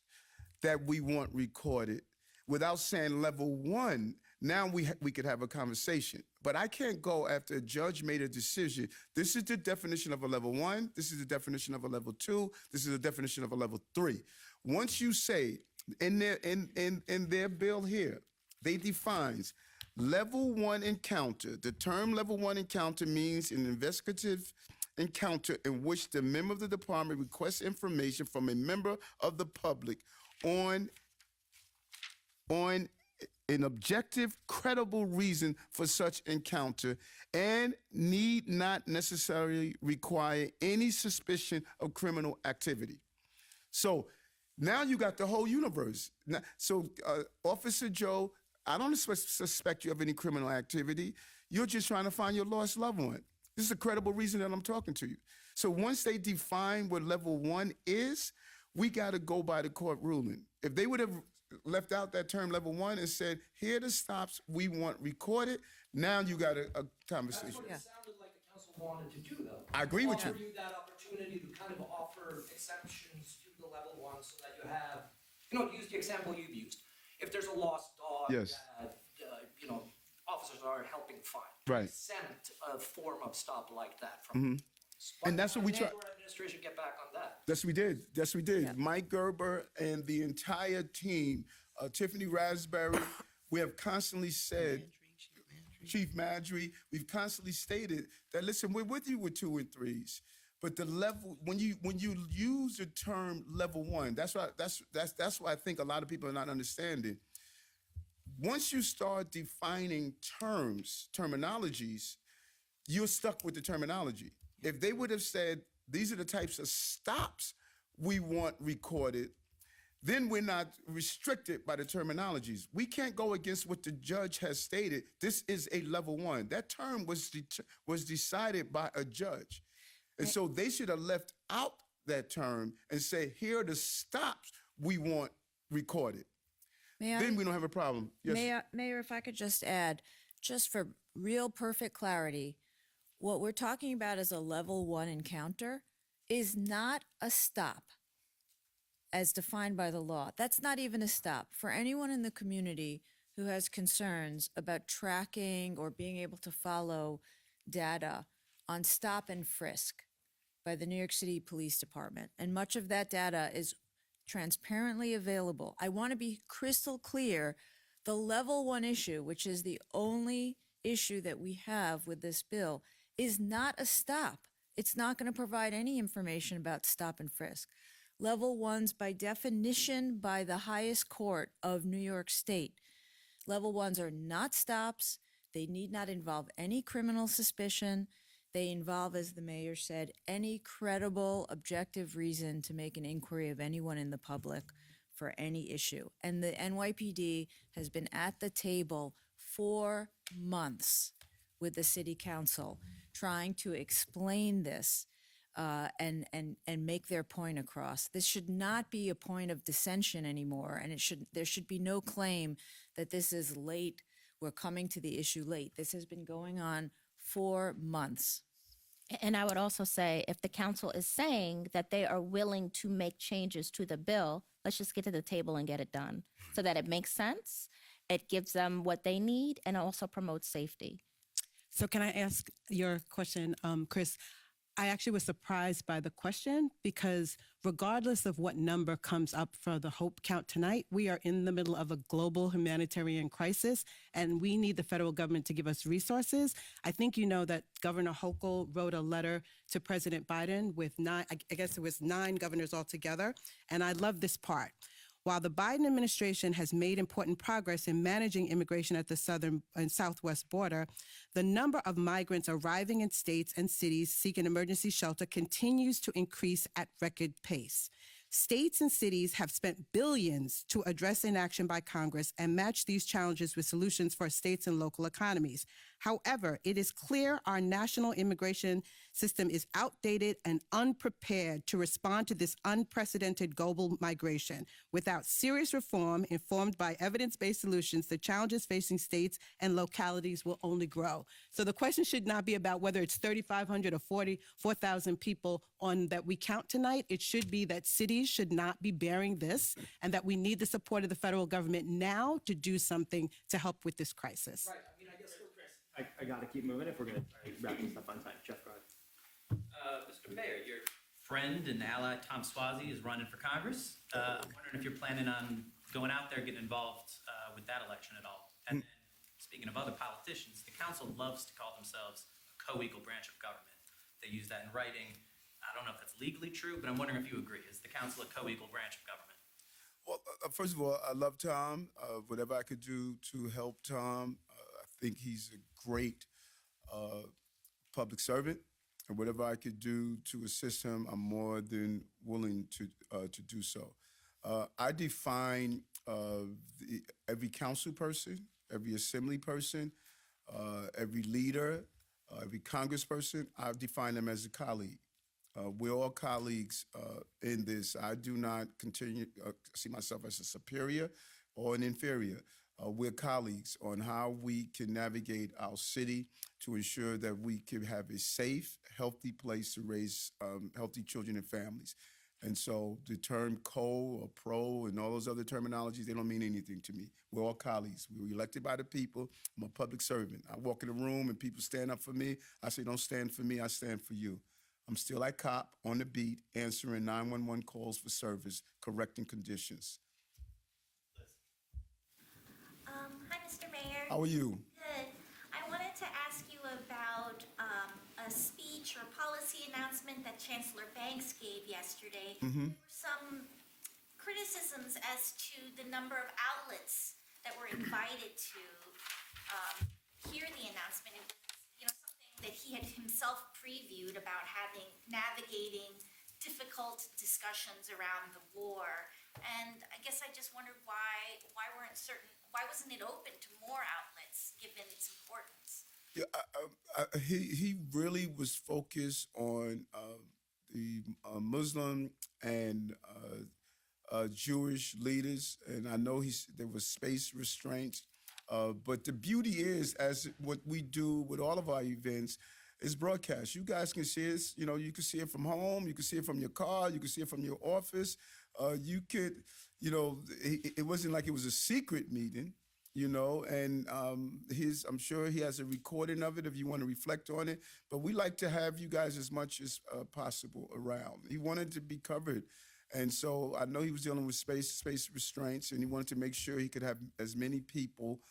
that we want recorded, without saying level 1, now we could have a conversation. But I can't go after a judge made a decision. This is the definition of a level 1. This is the definition of a level 2. This is the definition of a level 3. Once you say in their bill here, they defines level 1 encounter. The term level 1 encounter means an investigative encounter in which the member of the department requests information from a member of the public on an objective, credible reason for such encounter and need not necessarily require any suspicion of criminal activity. So now you got the whole universe. Now, so Officer Joe, I don't suspect you of any criminal activity. You're just trying to find your lost loved one. This is a credible reason that I'm talking to you. So once they define what level 1 is, we got to go by the court ruling. If they would have left out that term level 1 and said, here are the stops we want recorded, now you got a conversation. That's what it sounded like the council wanted to do, though. I agree with you. Offer you that opportunity to kind of offer exceptions to the level 1 so that you have, to use the example you've used. If there's a lost dog Yes. that, officers are helping find. Right. Sent a form of stop like that from. And that's what we try. Administration get back on that. Yes, we did. Yes, we did. Yeah. Mike Gerber and the entire team, Tiffany Raspberry, we have constantly said, Chief Madry, we've constantly stated that, listen, we're with you with 2 and 3s. But the level, when you use the term level 1, that's why I think a lot of people are not understanding. Once you start defining terminologies, you're stuck with the terminology. If they would have said, these are the types of stops we want recorded, then we're not restricted by the terminologies. We can't go against what the judge has stated. This is a level 1. That term was decided by a judge. And so they should have left out that term and say, here are the stops we want recorded. Then we don't have a problem. Yes. Mayor, if I could just add, just for real perfect clarity, what we're talking about as a level 1 encounter is not a stop as defined by the law. That's not even a stop. For anyone in the community who has concerns about tracking or being able to follow data on stop and frisk by the New York City Police Department, and much of that data is transparently available. I want to be crystal clear, the level 1 issue, which is the only issue that we have with this bill, is not a stop. It's not going to provide any information about stop and frisk. Level 1s, by definition, by the highest court of New York State, level 1s are not stops. They need not involve any criminal suspicion. They involve, as the mayor said, any credible, objective reason to make an inquiry of anyone in the public for any issue. And the NYPD has been at the table for months with the city council trying to explain this and make their point across. This should not be a point of dissension anymore, and there should be no claim that this is late, we're coming to the issue late. This has been going on for months. And I would also say, if the council is saying that they are willing to make changes to the bill, let's just get to the table and get it done so that it makes sense, it gives them what they need, and also promotes safety. So can I ask your question, Chris? I actually was surprised by the question because regardless of what number comes up for the Hope count tonight, we are in the middle of a global humanitarian crisis and we need the federal government to give us resources. I think you know that Governor Hochul wrote a letter to President Biden with I guess it was 9 governors altogether. And I love this part. While the Biden administration has made important progress in managing immigration at the southern and southwest border, the number of migrants arriving in states and cities seeking emergency shelter continues to increase at record pace. States and cities have spent billions to address inaction by Congress and match these challenges with solutions for states and local economies. However, it is clear our national immigration system is outdated and unprepared to respond to this unprecedented global migration. Without serious reform informed by evidence-based solutions, the challenges facing states and localities will only grow. So the question should not be about whether it's 3,500 or 44,000 people that we count tonight. It should be that cities should not be bearing this and that we need the support of the federal government now to do something to help with this crisis. Right, I mean, I guess, I gotta keep moving if we're gonna try to wrap this up on time. Jeff, go ahead. Mr. Mayor, your friend and ally Tom Suozzi is running for Congress. I'm wondering if you're planning on going out there, getting involved with that election at all. And then, speaking of other politicians, the council loves to call themselves a co-equal branch of government. They use that in writing. I don't know if that's legally true, but I'm wondering if you agree. Is the council a co-equal branch of government? Well, first of all, I love Tom. Whatever I could do to help Tom, I think he's a great public servant. And whatever I could do to assist him, I'm more than willing to do so. I define every council person, every assembly person, every leader, every congressperson, I define them as a colleague. We're all colleagues in this. I do not see myself as a superior or an inferior. We're colleagues on how we can navigate our city to ensure that we can have a safe, healthy place to raise healthy children and families. And so the term co or pro and all those other terminologies, they don't mean anything to me. We're all colleagues. We were elected by the people. I'm a public servant. I walk in a room and people stand up for me. I say, don't stand for me, I stand for you. I'm still a cop on the beat, answering 911 calls for service, correcting conditions. Hi, Mr. Mayor. How are you? Good. I wanted to ask you about a speech or policy announcement that Chancellor Banks gave yesterday. Mm-hmm. There were some criticisms as to the number of outlets that were invited to hear the announcement. It was, something that he had himself previewed about navigating difficult discussions around the war. And I guess I just wondered why wasn't it open to more outlets given its importance? Yeah, he really was focused on the Muslim and Jewish leaders, and I know there was space restraints. But the beauty is, as what we do with all of our events, is broadcast. You guys can see it. You know, you can see it from home. You can see it from your car. You can see it from your office. You could, you know, it wasn't like it was a secret meeting. You know, and I'm sure he has a recording of it if you want to reflect on it. But we like to have you guys as much as possible around. He wanted to be covered. And so I know he was dealing with space restraints, and he wanted to make sure he could have as many people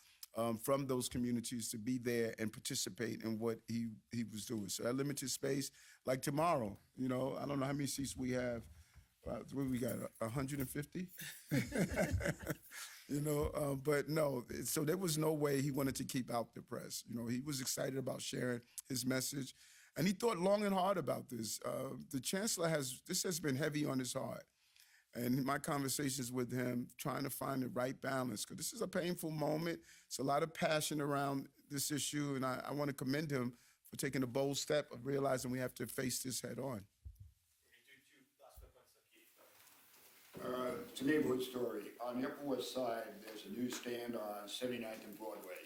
from those communities to be there and participate in what he was doing. So that limited space, like tomorrow, you know, I don't know how many seats we have. What we got, 150? You know, but no, so there was no way he wanted to keep out the press. You know, he was excited about sharing his message, and he thought long and hard about this. The chancellor this has been heavy on his heart, and my conversations with him, trying to find the right balance, because this is a painful moment. It's a lot of passion around this issue, and I want to commend him for taking a bold step of realizing we have to face this head on. It's a neighborhood story. On the Upper West Side, there's a newsstand on 79th and Broadway.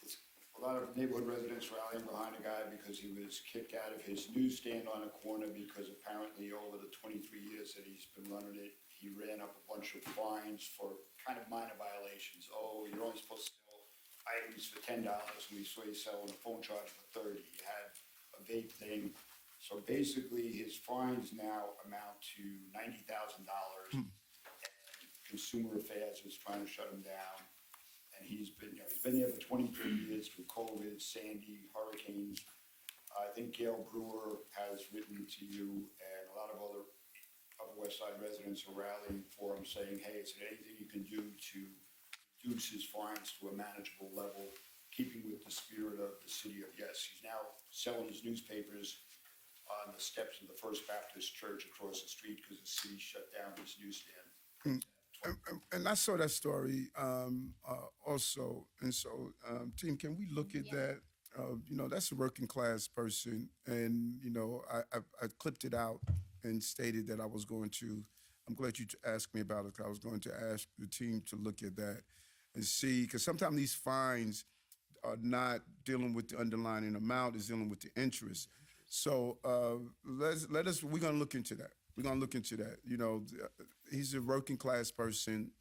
It's a lot of neighborhood residents rallying behind a guy because he was kicked out of his newsstand on a corner because apparently over the 23 years that he's been running it, he ran up a bunch of fines for kind of minor violations. Oh, you're only supposed to sell items for $10, and we saw you selling a phone charger for $30. You had a vape thing. So basically, his fines now amount to $90,000, and Consumer Affairs is trying to shut him down. And he's been there for 23 years through COVID, Sandy, hurricanes. I think Gail Brewer has written to you, and a lot of other Upper West Side residents are rallying for him, saying, "Hey, is there anything you can do to reduce his fines to a manageable level, keeping with the spirit of the city of yes?" He's now selling his newspapers on the steps of the First Baptist Church across the street because the city shut down his newsstand. And I saw that story also. And so, team, can we look at that? You know, that's a working class person. And, you know, I clipped it out and stated that I was going to, I'm glad you asked me about it, because I was going to ask the team to look at that and see, because sometimes these fines are not dealing with the underlying amount, it's dealing with the interest. So we're going to look into that. We're going to look into that. You know, he's a working class person.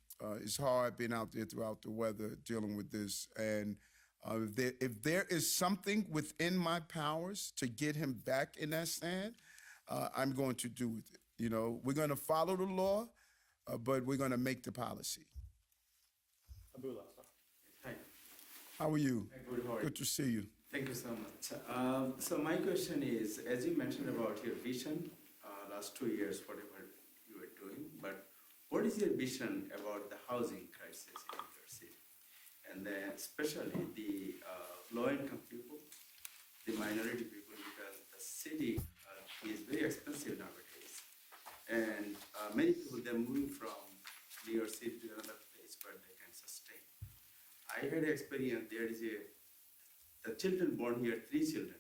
It's hard being out there throughout the weather dealing with this. And if there is something within my powers to get him back in that stand, I'm going to do with it. You know, we're going to follow the law, but we're going to make the policy. Abdullah. Hi. How are you? Good, how are you? Good to see you. Thank you so much. So my question is, as you mentioned about your vision, last 2 years, whatever you were doing, but what is your vision about the housing crisis in your city? And then especially the low-income people, the minority people, because the city is very expensive nowadays. And many people, they're moving from New York City to another place where they can sustain. I had an experience, there is the children born here, 3 children,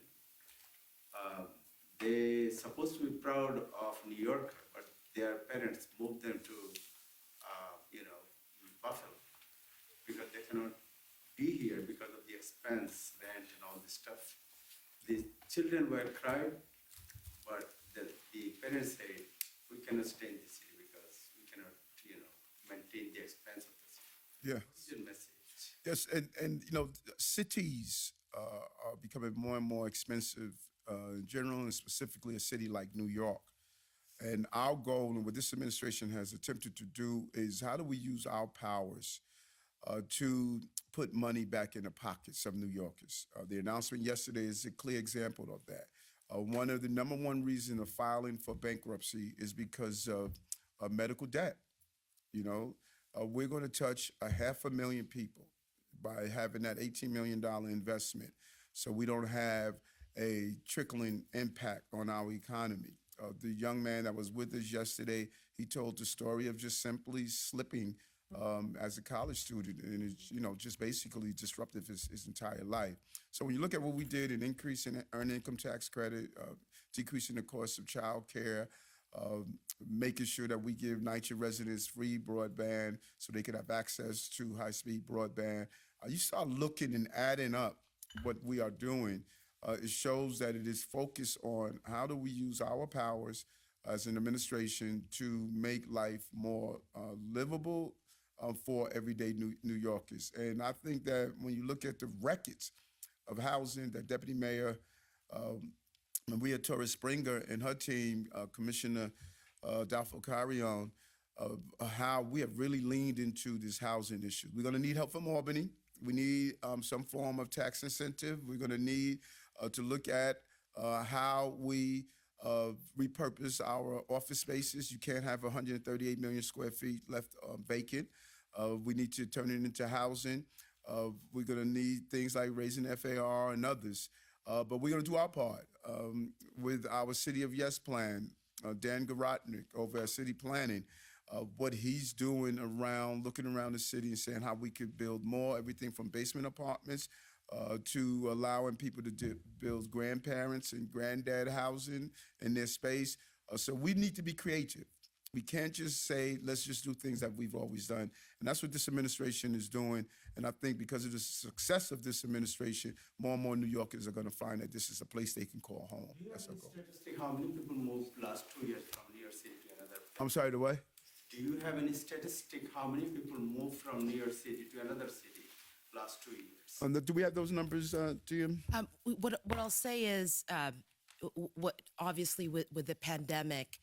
they supposed to be proud of New York, but their parents moved them to, Buffalo, because they cannot be here because of the expense, rent, and all this stuff. The children were cried, but the parents said, we cannot stay in the city because we cannot, maintain the expense of the city. Yeah. What's your message? Yes, and you know, cities are becoming more and more expensive in general, and specifically a city like New York. And our goal, and what this administration has attempted to do, is how do we use our powers to put money back in the pockets of New Yorkers? The announcement yesterday is a clear example of that. One of the number one reason of filing for bankruptcy is because of medical debt. You know, we're going to touch 500,000 people by having that $18 million investment, so we don't have a trickling impact on our economy. The young man that was with us yesterday, he told the story of just simply slipping as a college student, and it's, just basically disrupted his entire life. So when you look at what we did in increasing earned income tax credit, decreasing the cost of child care, making sure that we give NYCHA residents free broadband so they can have access to high-speed broadband, you start looking and adding up what we are doing. It shows that it is focused on how do we use our powers as an administration to make life more livable for everyday New Yorkers. And I think that when you look at the records of housing that Deputy Mayor Maria Torres Springer and her team, Commissioner Dalfo Carrion, how we have really leaned into this housing issue. We're going to need help from Albany. We need some form of tax incentive. We're going to need to look at how we repurpose our office spaces. You can't have 138 million square feet left vacant. We need to turn it into housing. We're going to need things like raising FAR and others. But we're going to do our part with our City of Yes plan. Dan Garotnik over at City Planning, what he's doing around, looking around the city and saying how we could build more, everything from basement apartments to allowing people to build grandparents and granddad housing in their space. So we need to be creative. We can't just say, let's just do things that we've always done. And that's what this administration is doing. And I think because of the success of this administration, more and more New Yorkers are going to find that this is a place they can call home. Do you have That's our any goal. statistic how many people moved last 2 years from New York City to another? I'm sorry, the way? Do you have any statistic how many people moved from New York City to another city last 2 years? Do we have those numbers, GM? What I'll say is, what obviously with the pandemic,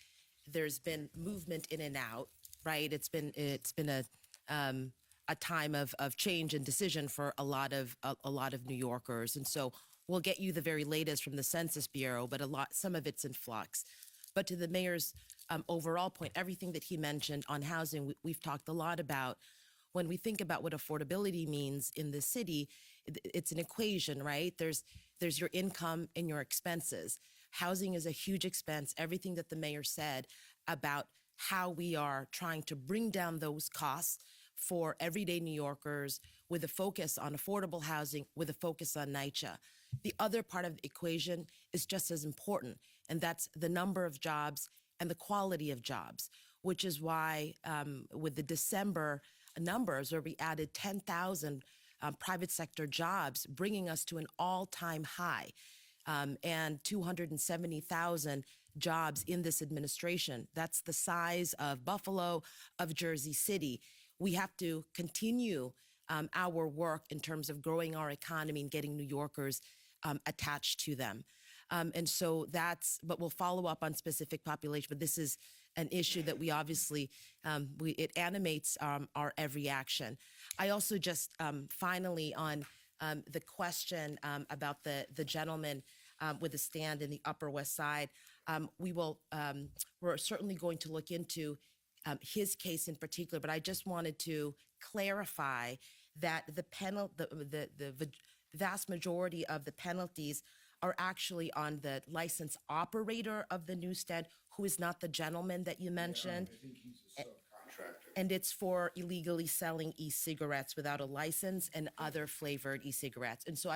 there's been movement in and out, right? It's been a time of change and decision for a lot of New Yorkers, and so we'll get you the very latest from the Census Bureau, but some of it's in flux. But to the mayor's overall point, everything that he mentioned on housing, we've talked a lot about. When we think about what affordability means in the city, it's an equation, right? There's your income and your expenses. Housing is a huge expense. Everything that the mayor said about how we are trying to bring down those costs for everyday New Yorkers with a focus on affordable housing, with a focus on NYCHA. The other part of the equation is just as important, and that's the number of jobs and the quality of jobs, which is why with the December numbers where we added 10,000 private sector jobs, bringing us to an all-time high, and 270,000 jobs in this administration. That's the size of Buffalo, of Jersey City. We have to continue our work in terms of growing our economy and getting New Yorkers attached to them. And so but we'll follow up on specific population, but this is an issue that we obviously, it animates our every action. I also just finally on the question about the gentleman with the stand in the Upper West Side, we're certainly going to look into his case in particular, but I just wanted to clarify that the vast majority of the penalties are actually on the licensed operator of the newsstand, who is not the gentleman that you mentioned. I think he's a subcontractor. And it's for illegally selling e-cigarettes without a license and other flavored e-cigarettes. And so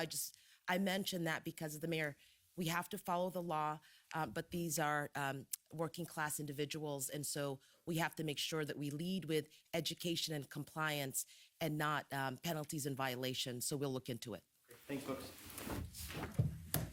I mentioned that because of the mayor, we have to follow the law, but these are working class individuals. And so we have to make sure that we lead with education and compliance and not penalties and violations. So we'll look into it. Thanks, folks.